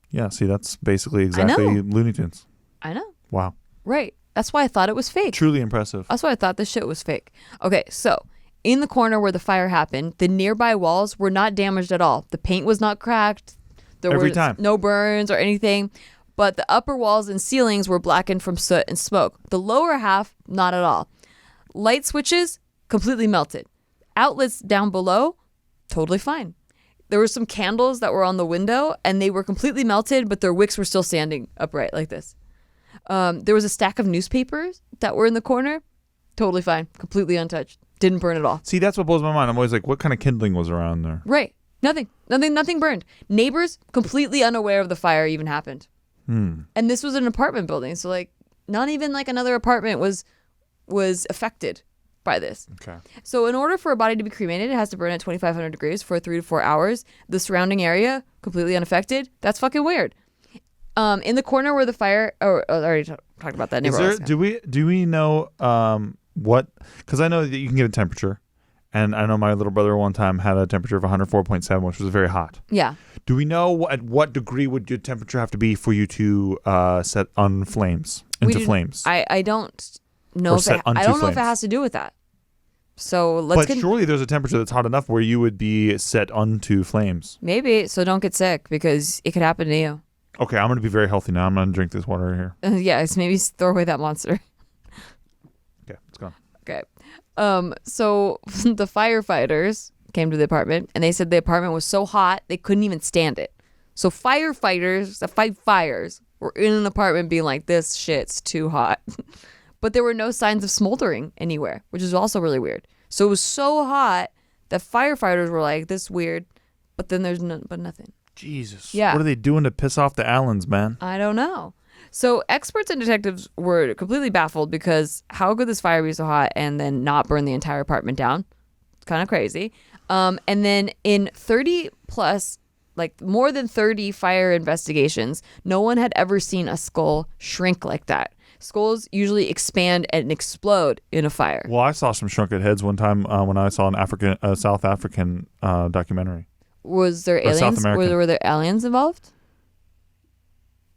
Yeah, see, that's basically exactly Looney Tunes. I know. Wow. Right. That's why I thought it was fake. Truly impressive. That's why I thought this shit was fake. Okay, so in the corner where the fire happened, the nearby walls were not damaged at all. The paint was not cracked. There were no burns or anything. But the upper walls and ceilings were blackened from soot and smoke. The lower half, not at all. Light switches, completely melted. Outlets down below, totally fine. There were some candles that were on the window, and they were completely melted, but their wicks were still standing upright like this. There was a stack of newspapers that were in the corner. Totally fine. Completely untouched. Didn't burn at all. See, that's what blows my mind. I'm always like, what kind of kindling was around there? Right. Nothing burned. Neighbors completely unaware of the fire even happened. And this was an apartment building. So like not even like another apartment was affected by this. Okay. So in order for a body to be cremated, it has to burn at 2,500 degrees for 3 to 4 hours. The surrounding area completely unaffected. That's fucking weird. In the corner where the fire, I already talked about that. Do we know what? Because I know that you can get a temperature, And I know my little brother one time had a temperature of 104.7, which was very hot. Yeah. Do we know at what degree would your temperature have to be for you to set on flames into flames? I don't know. I don't know if it has to do with that. So But surely there's a temperature that's hot enough where you would be set onto flames. Maybe. So don't get sick because it could happen to you. Okay, I'm going to be very healthy now. I'm going to drink this water here. Yes, maybe throw away that monster. Okay, it's gone. Okay. So the firefighters came to the apartment and they said the apartment was so hot they couldn't even stand it. So firefighters that fight fires were in an apartment being like, this shit's too hot. But there were no signs of smoldering anywhere, which is also really weird. So it was so hot that firefighters were like, this is weird. But then there's nothing. Jesus. Yeah. What are they doing to piss off the Allens, man? I don't know. So experts and detectives were completely baffled because how could this fire be so hot and then not burn the entire apartment down? It's kind of crazy. And then in 30 plus, like more than 30 fire investigations, no one had ever seen a skull shrink like that. Skulls usually expand and explode in a fire. Well, I saw some shrunken heads one time when I saw an South African documentary. Was there aliens? South American. Were there aliens involved?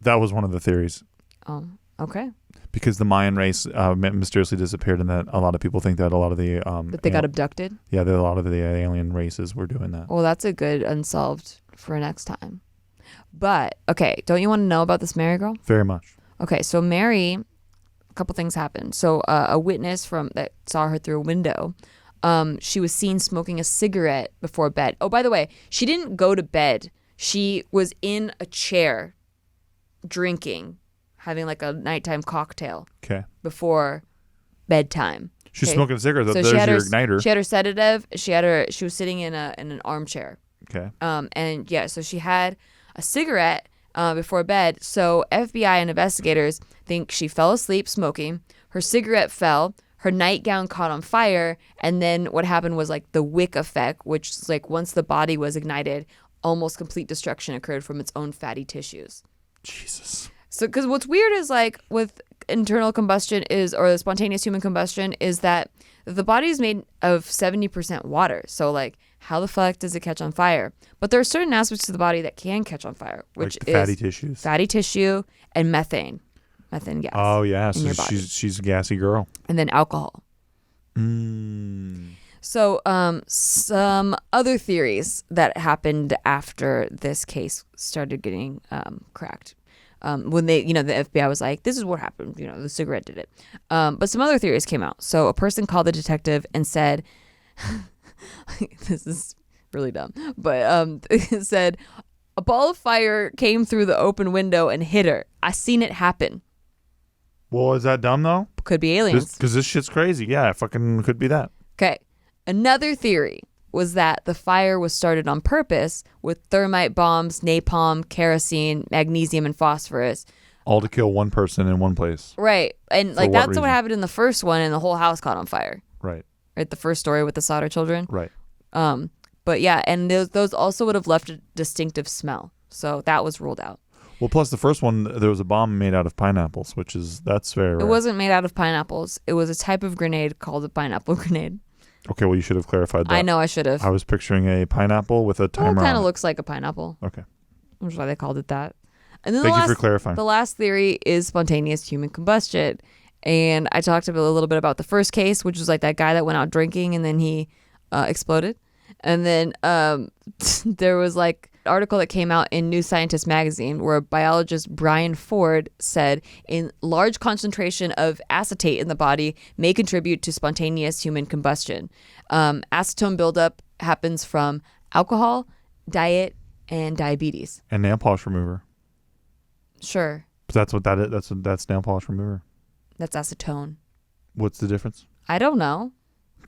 That was one of the theories. Oh, okay. Because the Mayan race mysteriously disappeared, and that a lot of people think that a lot of the that they got abducted. Yeah, that a lot of the alien races were doing that. Well, that's a good unsolved for next time. But okay, don't you want to know about this Mary girl? Very much. Okay, so Mary, a couple things happened. So a witness that saw her through a window, she was seen smoking a cigarette before bed. Oh, by the way, she didn't go to bed. She was in a chair drinking, having like a nighttime cocktail before bedtime. She's smoking a cigarette. So there's your igniter. She had her sedative. She was sitting in an armchair. Okay. And yeah, so she had a cigarette before bed. So FBI and investigators think she fell asleep smoking. Her cigarette fell. Her nightgown caught on fire. And then what happened was like the wick effect, which is like once the body was ignited, almost complete destruction occurred from its own fatty tissues. Jesus. So, because what's weird is like with internal combustion or the spontaneous human combustion is that the body is made of 70% water. So like how the fuck does it catch on fire? But there are certain aspects of the body that can catch on fire, which like the fatty tissue and methane gas. Oh yeah, so she's a gassy girl. And then alcohol. So some other theories that happened after this case started getting cracked. When the FBI was like, this is what happened, the cigarette did it. But some other theories came out. So a person called the detective and said, this is really dumb, but it said, a ball of fire came through the open window and hit her. I seen it happen. Well, is that dumb though? Could be aliens. Because this shit's crazy. Yeah, it fucking could be that. Okay. Another theory was that the fire was started on purpose with thermite bombs, napalm, kerosene, magnesium, and phosphorus. All to kill one person in one place. Right. And like that's what happened in the first one, and the whole house caught on fire. Right. Right. The first story with the Sauter children. Right. But yeah, and those also would have left a distinctive smell. So that was ruled out. Well, plus the first one, there was a bomb made out of pineapples, that's very rare. It wasn't made out of pineapples. It was a type of grenade called a pineapple grenade. Okay, well, you should have clarified that. I know I should have. I was picturing a pineapple with a timer on it. It kind of looks like a pineapple. Okay. Which is why they called it that. And then Thank you for clarifying. The last theory is spontaneous human combustion. And I talked a little bit about the first case, which was like that guy that went out drinking and then he exploded. And then there was like an article that came out in New Scientist magazine where biologist Brian Ford said in large concentration of acetate in the body may contribute to spontaneous human combustion. Acetone buildup happens from alcohol, diet, and diabetes. And nail polish remover. Sure. But that's what that is. That's nail polish remover. That's acetone. What's the difference? I don't know.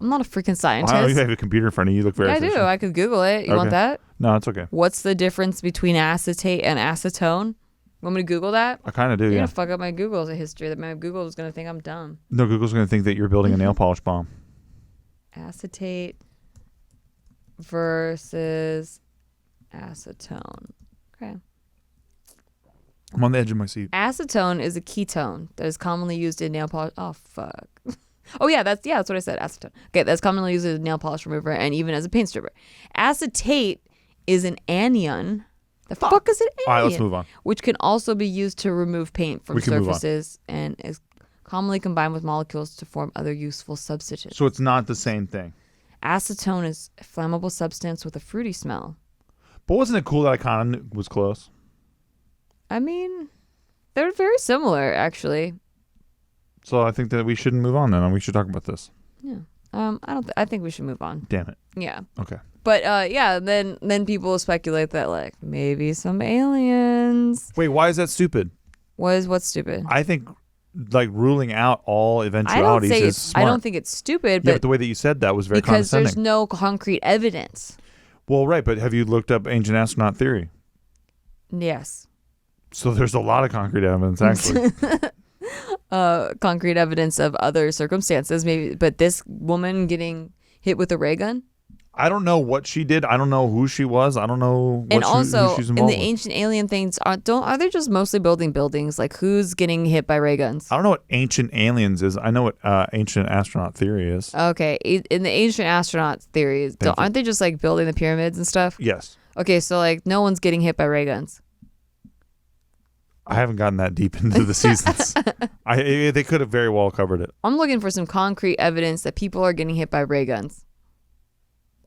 I'm not a freaking scientist. Well, you have a computer in front of you. You look very efficient. I do. I could Google it. You want that? No, it's okay. What's the difference between acetate and acetone? Want me to Google that? I kind of do, You're going to fuck up my Google history. That my Google is going to think I'm dumb. No, Google's going to think that you're building a nail polish bomb. Acetate versus acetone. Okay. I'm on the edge of my seat. Acetone is a ketone that is commonly used in nail polish. Oh, fuck. Oh yeah, that's what I said. Acetone. Okay, that's commonly used as a nail polish remover and even as a paint stripper. Acetate is an anion. The fuck is an anion? All right, let's move on. Which can also be used to remove paint from surfaces and is commonly combined with molecules to form other useful substitutes. So it's not the same thing. Acetone is a flammable substance with a fruity smell. But wasn't it cool that I kind of was close? I mean, they're very similar, actually. So I think that we shouldn't move on then, and we should talk about this. Yeah. I think we should move on. Damn it. Yeah. Okay. But yeah, then people speculate that like maybe some aliens. Wait, why is that stupid? What's stupid? I think like ruling out all eventualities is smart. I don't think it's stupid, but the way that you said that was very because condescending. there's no concrete evidence. Well, right, but have you looked up ancient astronaut theory? Yes. So there's a lot of concrete evidence, actually. Concrete evidence of other circumstances, maybe. But this woman getting hit with a ray gun? I don't know what she did. I don't know who she was. I don't know and also, who she's in involved the with. ancient alien things, are they just mostly building buildings? Like, who's getting hit by ray guns? I don't know what ancient aliens is. I know what ancient astronaut theory is. Okay, in the ancient astronaut theories, aren't they just like building the pyramids and stuff? Yes. Okay, so like no one's getting hit by ray guns. I haven't gotten that deep into the seasons. They could have very well covered it. I'm looking for some concrete evidence that people are getting hit by ray guns.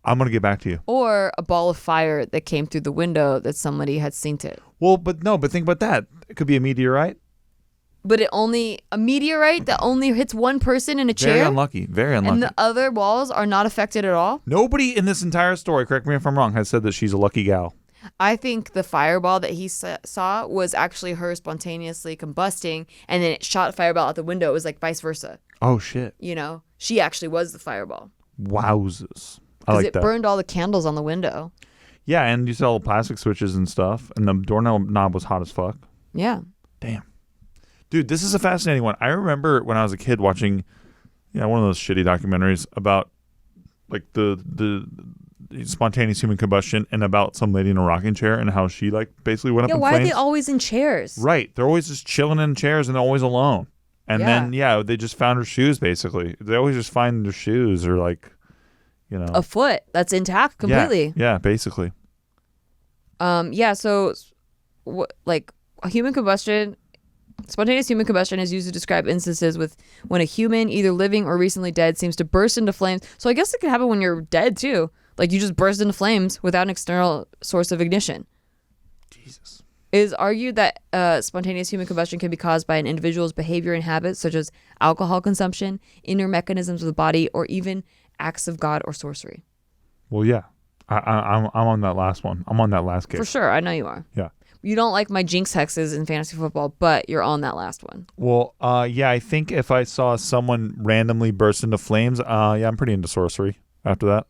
I'm going to get back to you. Or a ball of fire that came through the window that somebody had seen it. Well, but think about that. It could be a meteorite. But a meteorite that only hits one person in a chair? Very unlucky. Very unlucky. And the other walls are not affected at all? Nobody in this entire story, correct me if I'm wrong, has said that she's a lucky gal. I think the fireball that he saw was actually her spontaneously combusting, and then it shot a fireball out the window. It was like vice versa. Oh, shit. You know, she actually was the fireball. Wowzers. I like that. Because it burned all the candles on the window. Yeah, and you saw all the plastic switches and stuff, and the knob was hot as fuck. Yeah. Damn. Dude, this is a fascinating one. I remember when I was a kid watching, one of those shitty documentaries about like the spontaneous human combustion and about some lady in a rocking chair and how she like basically went up in flames. Why are they always in chairs? Right. They're always just chilling in chairs and they're always alone. And then, they just found her shoes basically. They always just find their shoes or like, a foot that's intact completely. Yeah, basically. So like human combustion, spontaneous human combustion is used to describe instances with when a human, either living or recently dead, seems to burst into flames. So I guess it could happen when you're dead too. Like you just burst into flames without an external source of ignition. Jesus. It is argued that spontaneous human combustion can be caused by an individual's behavior and habits, such as alcohol consumption, inner mechanisms of the body, or even acts of God or sorcery. Well, yeah. I'm on that last one. I'm on that last case. For sure. I know you are. Yeah. You don't like my jinx hexes in fantasy football, but you're on that last one. Well, I think if I saw someone randomly burst into flames, I'm pretty into sorcery after that.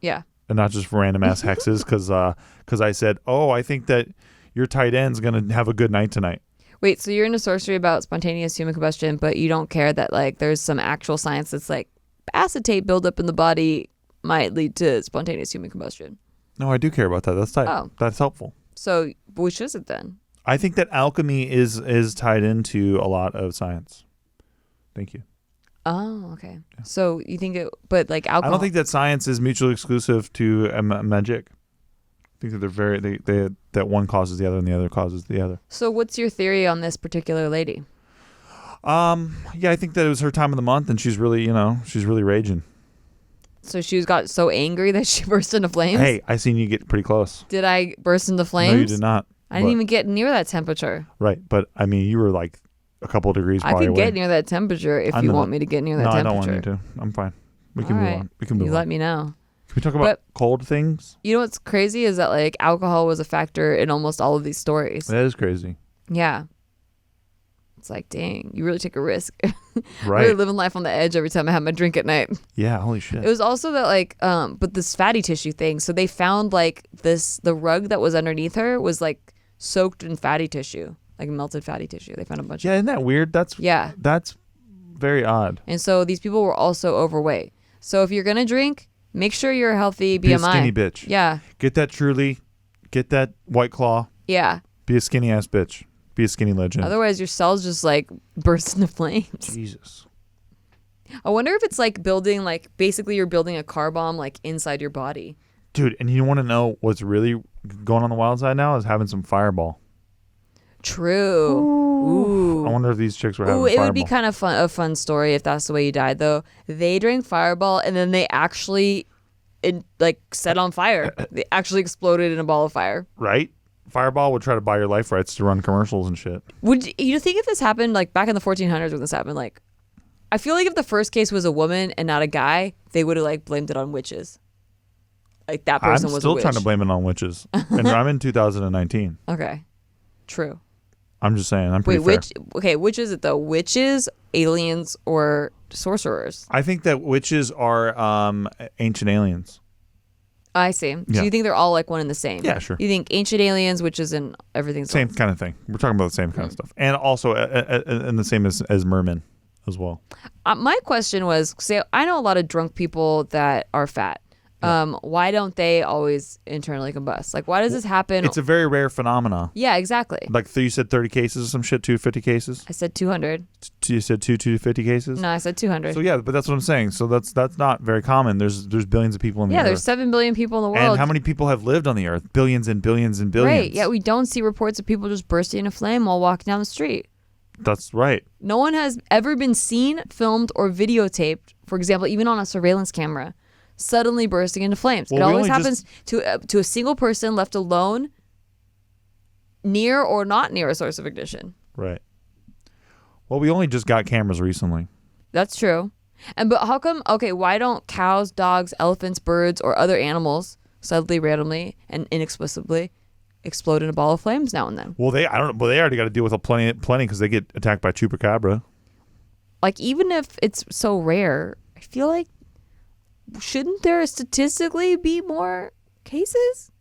Yeah. And not just random ass hexes because I said, I think that your tight end's going to have a good night tonight. Wait, so you're into sorcery about spontaneous human combustion, but you don't care that like there's some actual science that's like acetate buildup in the body might lead to spontaneous human combustion? No, I do care about that. That's tight. Oh. That's helpful. So which is it then? I think that alchemy is tied into a lot of science. Thank you. Oh, okay. Yeah. So you think but like alcohol. I don't think that science is mutually exclusive to magic. I think that that one causes the other and the other causes the other. So what's your theory on this particular lady? I think that it was her time of the month and she's really raging. So she got so angry that she burst into flames? Hey, I seen you get pretty close. Did I burst into flames? No, you did not. I didn't even get near that temperature. Right, but I mean, you were like a couple of degrees probably away. I could get near that temperature if you want me to get near that temperature. No, I don't want you to. I'm fine. We can move on. We can move on. You let me know. Can we talk about cold things? You know what's crazy is that like alcohol was a factor in almost all of these stories. That is crazy. Yeah. It's like, dang, you really take a risk. Right. Really living life on the edge every time I have my drink at night. Yeah, holy shit. It was also that like, but this fatty tissue thing. So they found like the rug that was underneath her was like soaked in fatty tissue, like melted fatty tissue. They found a bunch of. Yeah, isn't that weird? That's very odd. And so these people were also overweight. So if you're going to drink, make sure you're a healthy BMI. Be a skinny bitch. Yeah. Get that Truly. Get that White Claw. Yeah. Be a skinny ass bitch. Be a skinny legend. Otherwise, your cells just like burst into flames. Jesus. I wonder if it's like building, like basically you're building a car bomb like inside your body. Dude, and you want to know what's really going on the wild side now is having some Fireball. True. Ooh. I wonder if these chicks were having Ooh, it Fireball. would be kind of a fun story if that's the way you died, though. They drank Fireball and then they actually set on fire. They actually exploded in a ball of fire. Right? Fireball would try to buy your life rights to run commercials and shit. Would you think if this happened like back in the 1400s when this happened, like I feel like if the first case was a woman and not a guy, they would have like blamed it on witches. Like that person was a witch. I'm still trying to blame it on witches. And I'm in 2019. Okay. True. I'm just saying. I'm pretty fair. Which is it though? Witches, aliens, or sorcerers? I think that witches are ancient aliens. I see. So Yeah. you think they're all like one and the same? Yeah, sure. You think ancient aliens, witches, and everything's Same kind of thing. We're talking about the same kind of stuff. And also and the same as mermen as well. My question was, say, I know a lot of drunk people that are fat. Why don't they always internally combust? Like, why does this happen? It's a very rare phenomena. Yeah, exactly. Like you said 30 cases or some shit, 250 cases? I said 200. You said 250 cases? No, I said 200. So yeah, but that's what I'm saying. So that's not very common. There's billions of people in the earth. Yeah, there's 7 billion people in the world. And how many people have lived on the earth? Billions and billions and billions. Right. Yeah, we don't see reports of people just bursting into flame while walking down the street. That's right. No one has ever been seen, filmed, or videotaped, for example, even on a surveillance camera, suddenly bursting into flames. Well, it always happens to a single person left alone near or not near a source of ignition. Right. Well, we only just got cameras recently. That's true. But how come, why don't cows, dogs, elephants, birds, or other animals suddenly, randomly, and inexplicably explode in a ball of flames now and then? Well, they already got to deal with plenty because they get attacked by chupacabra. Like, even if it's so rare, I feel like shouldn't there statistically be more cases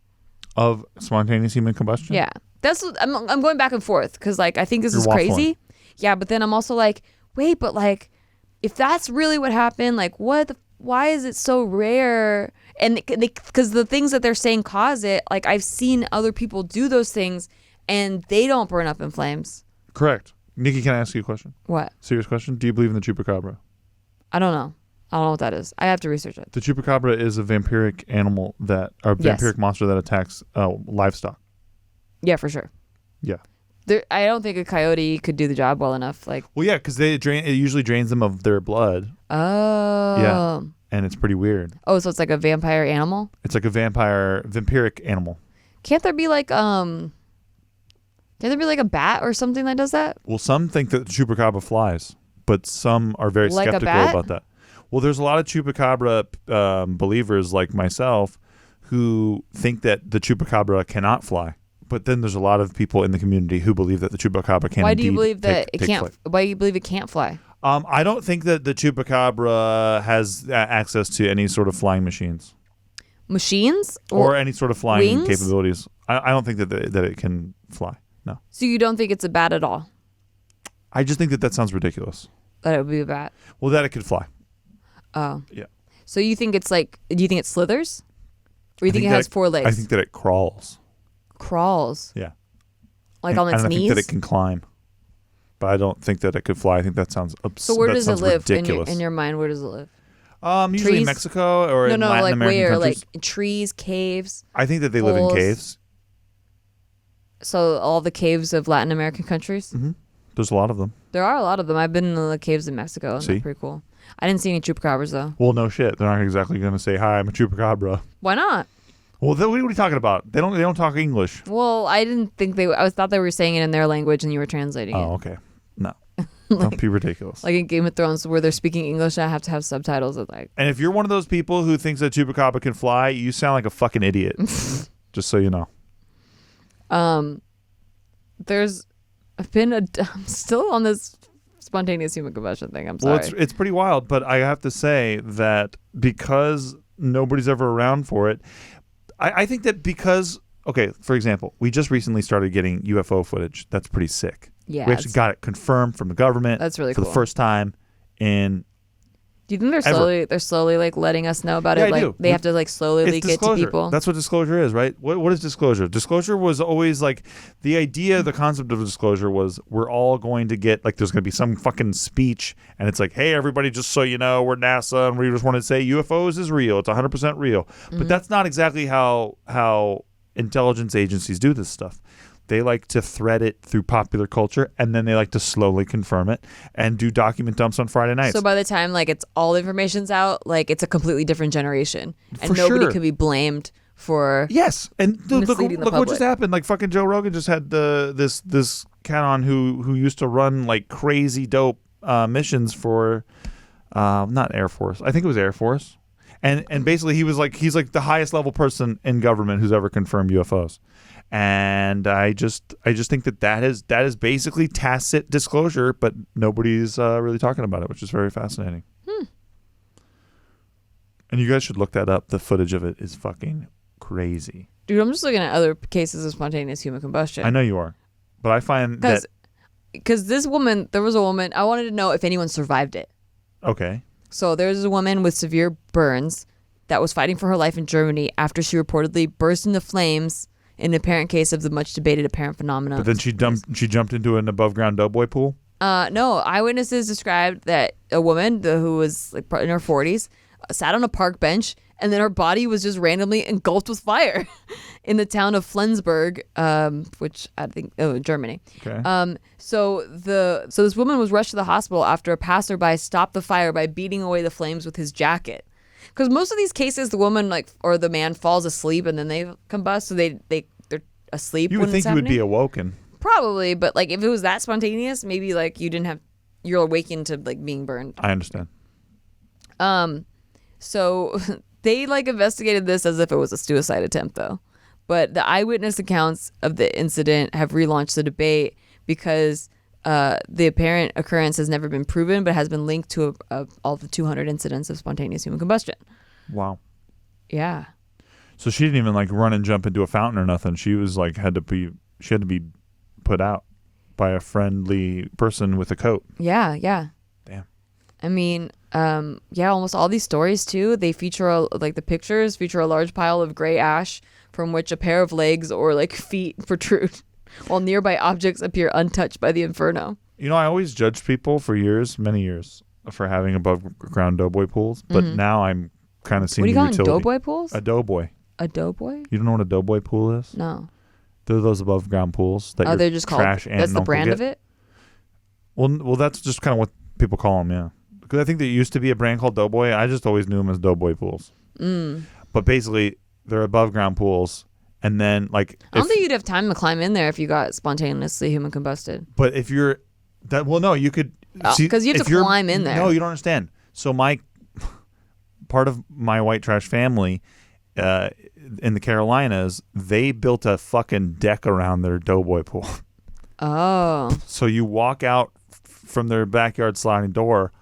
of spontaneous human combustion? Yeah, that's what I'm going back and forth because like I think this is You're crazy. Yeah, but then I'm also like, wait, but like if that's really what happened, like why is it so rare? And because the things that they're saying cause it, like I've seen other people do those things and they don't burn up in flames. Correct. Nikki, can I ask you a question? What? Serious question. Do you believe in the chupacabra? I don't know what that is. I have to research it. The chupacabra is a vampiric animal vampiric monster that attacks livestock. Yeah, for sure. Yeah. I don't think a coyote could do the job well enough. Like, well, yeah, because it usually drains them of their blood. Oh. Yeah. And it's pretty weird. Oh, so it's like a vampire animal? It's like a vampiric animal. Can't there be like a bat or something that does that? Well, some think that the chupacabra flies, but some are very Like a skeptical bat? about that. Well, there's a lot of chupacabra believers like myself who think that the chupacabra cannot fly. But then there's a lot of people in the community who believe that the chupacabra can. Why do you believe that it take can't? flight. Why do you believe it can't fly? I don't think that the chupacabra has access to any sort of flying machines Machines or any sort of flying wings? capabilities. I don't think that it can fly. No. So you don't think it's a bat at all? I just think that sounds ridiculous. That it would be a bat? Well, that it could fly. Oh. Yeah. So you think it's like? Do you think it slithers? Or you think it has 4 legs? I think that it crawls. Crawls. Yeah. Like on its I knees? think that it can climb. But I don't think that it could fly. I think that sounds absurd. So where does it live ridiculous. in your mind? Where does it live? Usually in Trees? Mexico or in Latin like American where? countries. Like trees, caves. I think that they live in holes. caves. So all the caves of Latin American countries? Mm-hmm. There's a lot of them. There are a lot of them. I've been in the caves in Mexico. And See? they're pretty cool. I didn't see any chupacabras though. Well, no shit. They're not exactly going to say, "Hi, I'm a chupacabra." Why not? Well, what are you talking about? They don't talk English. Well, I didn't think I thought they were saying it in their language and you were translating it. Oh, okay. No. Don't be ridiculous. Like in Game of Thrones where they're speaking English and I have to have subtitles of like. And if you're one of those people who thinks that chupacabra can fly, you sound like a fucking idiot. Just so you know. I'm still on this spontaneous human combustion thing. I'm sorry. Well, it's pretty wild, but I have to say that because nobody's ever around for it, I think that because, okay, for example, we just recently started getting UFO footage. That's pretty sick. Yeah. We actually got it confirmed from the government. That's really for cool. the first time in Do Do you think they're slowly like letting us know about Yeah, it? I Like do. they have to like slowly It's leak it to disclosure. people. That's what disclosure is, right? What is disclosure? Disclosure was always like the concept of disclosure was we're all going to get like there's going to be some fucking speech and it's like, hey, everybody, just so you know, we're NASA and we just want to say UFOs is real. It's 100% real. But that's not exactly how intelligence agencies do this stuff. They like to thread it through popular culture, and then they like to slowly confirm it and do document dumps on Friday nights. So by the time like it's all the information's out, like it's a completely different generation, and For nobody sure. could be blamed for. Yes, and look misleading the what public. just happened. Like fucking Joe Rogan just had this cat on who used to run like crazy dope missions for not Air Force. I think it was Air Force, and basically he's like the highest level person in government who's ever confirmed UFOs. And I just think that is basically tacit disclosure, but nobody's really talking about it, which is very fascinating. And you guys should look that up. The footage of it is fucking crazy. Dude, I'm just looking at other cases of spontaneous human combustion. I know you are, but I find that because there was a woman. I wanted to know if anyone survived it. okay. So there's a woman with severe burns that was fighting for her life in Germany after she reportedly burst into flames in an apparent case of the much debated apparent phenomenon. But then she jumped into an above ground doughboy pool. No, eyewitnesses described that a woman who was like in her 40s sat on a park bench and then her body was just randomly engulfed with fire in the town of Flensburg, which I think Germany. Okay. So this woman was rushed to the hospital after a passerby stopped the fire by beating away the flames with his jacket. Because most of these cases, the woman or the man falls asleep and then they combust, so they're asleep. You when would think it's you would be happening. awoken. Probably, but like if it was that spontaneous, maybe like you're awakened to like being burned. I understand. So they like investigated this as if it was a suicide attempt, though. But the eyewitness accounts of the incident have relaunched the debate because the apparent occurrence has never been proven, but has been linked to all the 200 incidents of spontaneous human combustion. Wow. Yeah. So she didn't even like run and jump into a fountain or nothing. She was like had to be put out by a friendly person with a coat. Yeah. Yeah. Damn. I mean, almost all these stories too, they feature the pictures feature a large pile of gray ash from which a pair of legs or like feet protrude, while nearby objects appear untouched by the inferno. You know, I always judged people for many years, for having above ground doughboy pools, but now I'm kind of seeing the utility. What do you call them? Doughboy pools? A doughboy. A doughboy? You don't know what a doughboy pool is? No. They're those above ground pools that They're just trash called. and That's the brand get. of it. Well, that's just kind of what people call them, yeah. Because I think there used to be a brand called Doughboy. I just always knew them as Doughboy pools. But basically, they're above ground pools, and then like I don't think you'd have time to climb in there if you got spontaneously human combusted. But if you're that, well, no, you could because you have to climb in there. No, you don't understand. So part of my white trash family in the Carolinas, they built a fucking deck around their Doughboy pool. Oh. So you walk out from their backyard sliding door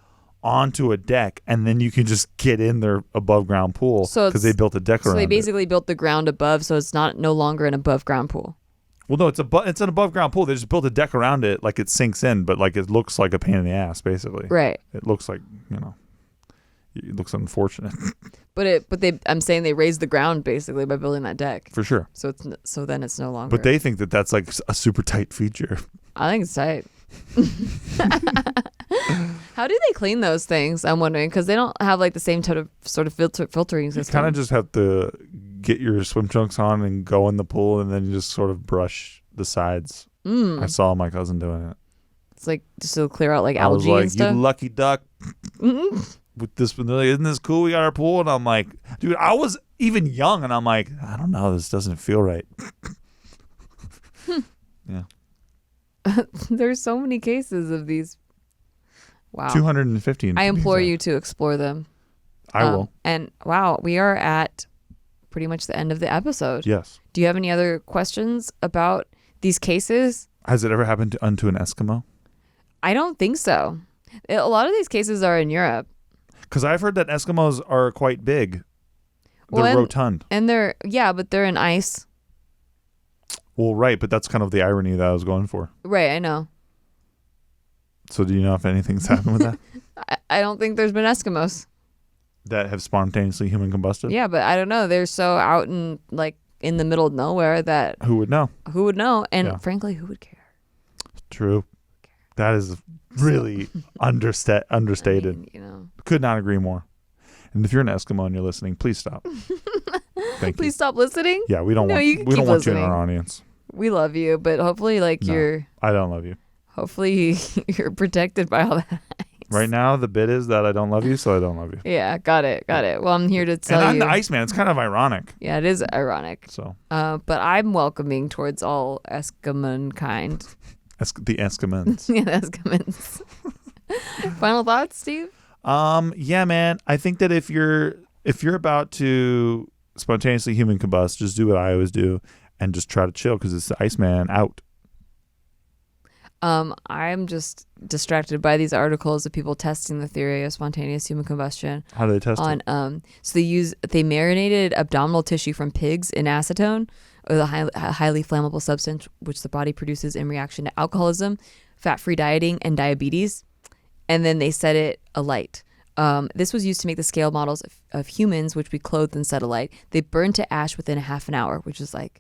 onto a deck, and then you can just get in their above ground pool because they built a deck around it. So they basically built the ground above, so it's no longer an above ground pool. Well, no, it's an above ground pool. They just built a deck around it, like it sinks in, but like it looks like a pain in the ass, basically. Right. It looks like, it looks unfortunate. I'm saying they raised the ground basically by building that deck. For sure. So then it's no longer. But they think that that's like a super tight feature. I think it's tight. How do they clean those things? I'm wondering, because they don't have like the same type of sort of filtering system. You kind of just have to get your swim trunks on and go in the pool, and then you just sort of brush the sides. I saw my cousin doing it. It's like just to clear out like I was algae like, and stuff. you lucky duck. With this, isn't this cool? We got our pool, and I'm like, dude, I was even young, and I'm like, I don't know, this doesn't feel right. Yeah. There's so many cases of these. Wow. 215. I implore you to explore them. I will. And wow, we are at pretty much the end of the episode. Yes. Do you have any other questions about these cases? Has it ever happened unto an Eskimo? I don't think so. A lot of these cases are in Europe. Because I've heard that Eskimos are quite big. They're rotund. And but they're in ice. Well, right, but that's kind of the irony that I was going for. Right, I know. So do you know if anything's happened with that? I don't think there's been Eskimos. that have spontaneously human combusted. Yeah, but I don't know. They're so out in the middle of nowhere that Who would know? who would know? And Yeah. frankly, who would care? True. That is really understated. I mean, Could not agree more. And if you're an Eskimo and you're listening, please stop. Thank please you. stop listening. Yeah, we don't No, want you can we don't keep want you in listening. our audience. We love you, but hopefully, No. you're I don't love you. hopefully you're protected by all that. Right now, the bit is that I don't love you, so I don't love you. Yeah, got it. Well, I'm here to tell And I'm you. the Iceman. It's kind of ironic. Yeah, it is ironic. So But I'm welcoming towards all Eskimo kind. the Eskimans. Yeah, the Eskimans. Final thoughts, Steve? Yeah, man. I think that if you're about to spontaneously human combust, just do what I always do and just try to chill because it's the Iceman out. I'm just distracted by these articles of people testing the theory of spontaneous human combustion. How do they test it? So they marinated abdominal tissue from pigs in acetone, a highly flammable substance which the body produces in reaction to alcoholism, fat-free dieting, and diabetes, and then they set it alight. This was used to make the scale models of humans, which we clothed and set alight. They burned to ash within a half an hour, which is like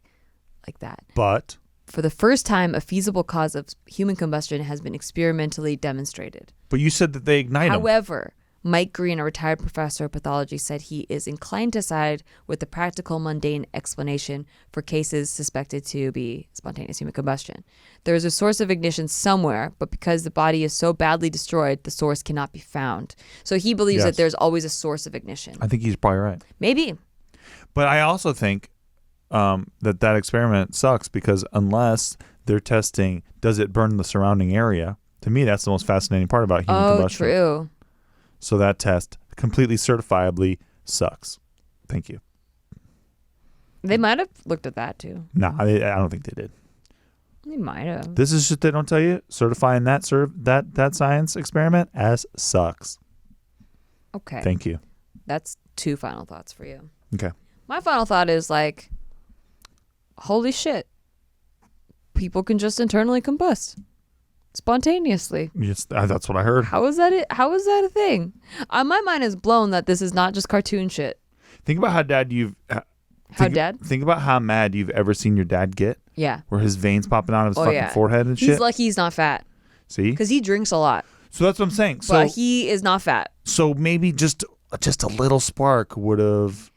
that. But For the first time, a feasible cause of human combustion has been experimentally demonstrated. you said that they ignite them. However, Mike Green, a retired professor of pathology, said he is inclined to side with the practical, mundane explanation for cases suspected to be spontaneous human combustion. There is a source of ignition somewhere, but because the body is so badly destroyed, the source cannot be found. So he believes that there's always a source of ignition. I think he's probably right. Maybe. But I also think that experiment sucks because unless they're testing, does it burn the surrounding area? To me, that's the most fascinating part about human combustion. Oh, true. So that test completely certifiably sucks. Thank you. They might have looked at that too. Nah, I don't think they did. They might have. This is shit they don't tell you. Certifying that science experiment as sucks. Okay. Thank you. That's 2 final thoughts for you. Okay. My final thought is holy shit. People can just internally combust spontaneously. Yes, that's what I heard. How is that How is that a thing? My mind is blown that this is not just cartoon shit. Think about how Dad? Think about how mad you've ever seen your dad get. Yeah. Where his veins popping out of his fucking forehead and shit. He's lucky he's not fat. See? Because he drinks a lot. So that's what I'm saying. But he is not fat. So maybe just a little spark would have,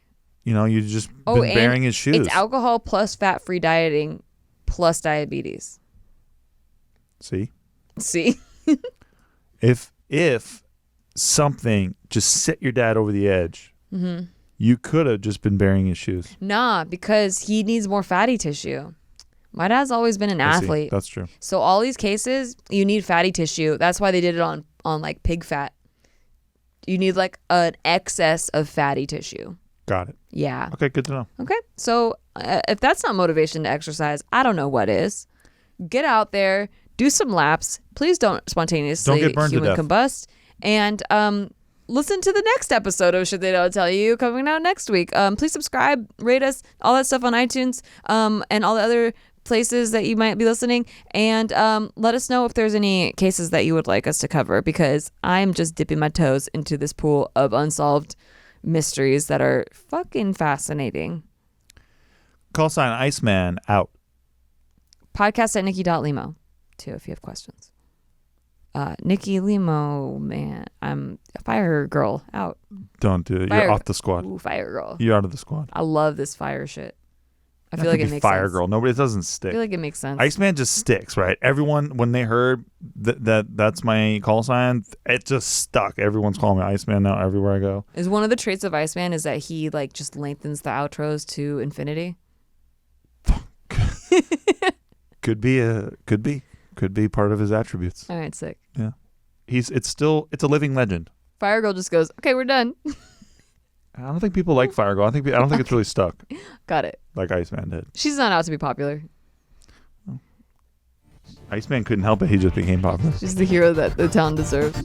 you'd just been bearing his shoes. It's alcohol plus fat-free dieting plus diabetes. See? If something just set your dad over the edge, you could have just been bearing his shoes. Nah, because he needs more fatty tissue. My dad's always been an athlete. That's true. So all these cases, you need fatty tissue. That's why they did it on pig fat. You need an excess of fatty tissue. Got it. Yeah. Okay, good to know. Okay. So if that's not motivation to exercise, I don't know what is. Get out there, do some laps. Please don't spontaneously get burned to human death. combust. And listen to the next episode of Should They Don't Tell You coming out next week. Please subscribe, rate us, all that stuff on iTunes, and all the other places that you might be listening. And let us know if there's any cases that you would like us to cover, because I'm just dipping my toes into this pool of unsolved mysteries that are fucking fascinating. Call sign Iceman out. Podcast at Nikki.Limo too, if you have questions. Nikki Limo, man, I'm a fire girl out. Don't do it. Fire- You're off the squad. Ooh, fire girl. You're out of the squad. I love this fire shit. I That feel like could it be makes fire sense. girl. Nobody, it doesn't I stick. feel like it makes sense. Iceman just sticks, right? Everyone, when they heard that's my call sign, it just stuck. Everyone's calling me Iceman now everywhere I go. Is one of the traits of Iceman is that he just lengthens the outros to infinity? Could be part of his attributes. All right, sick. Yeah. It's a living legend. Fire girl just goes, okay, we're done. I don't think people like Fire Girl. I don't think it's really stuck Got it. like Iceman did. She's not out to be popular. Iceman couldn't help it. He just became popular. She's the hero that the town deserves.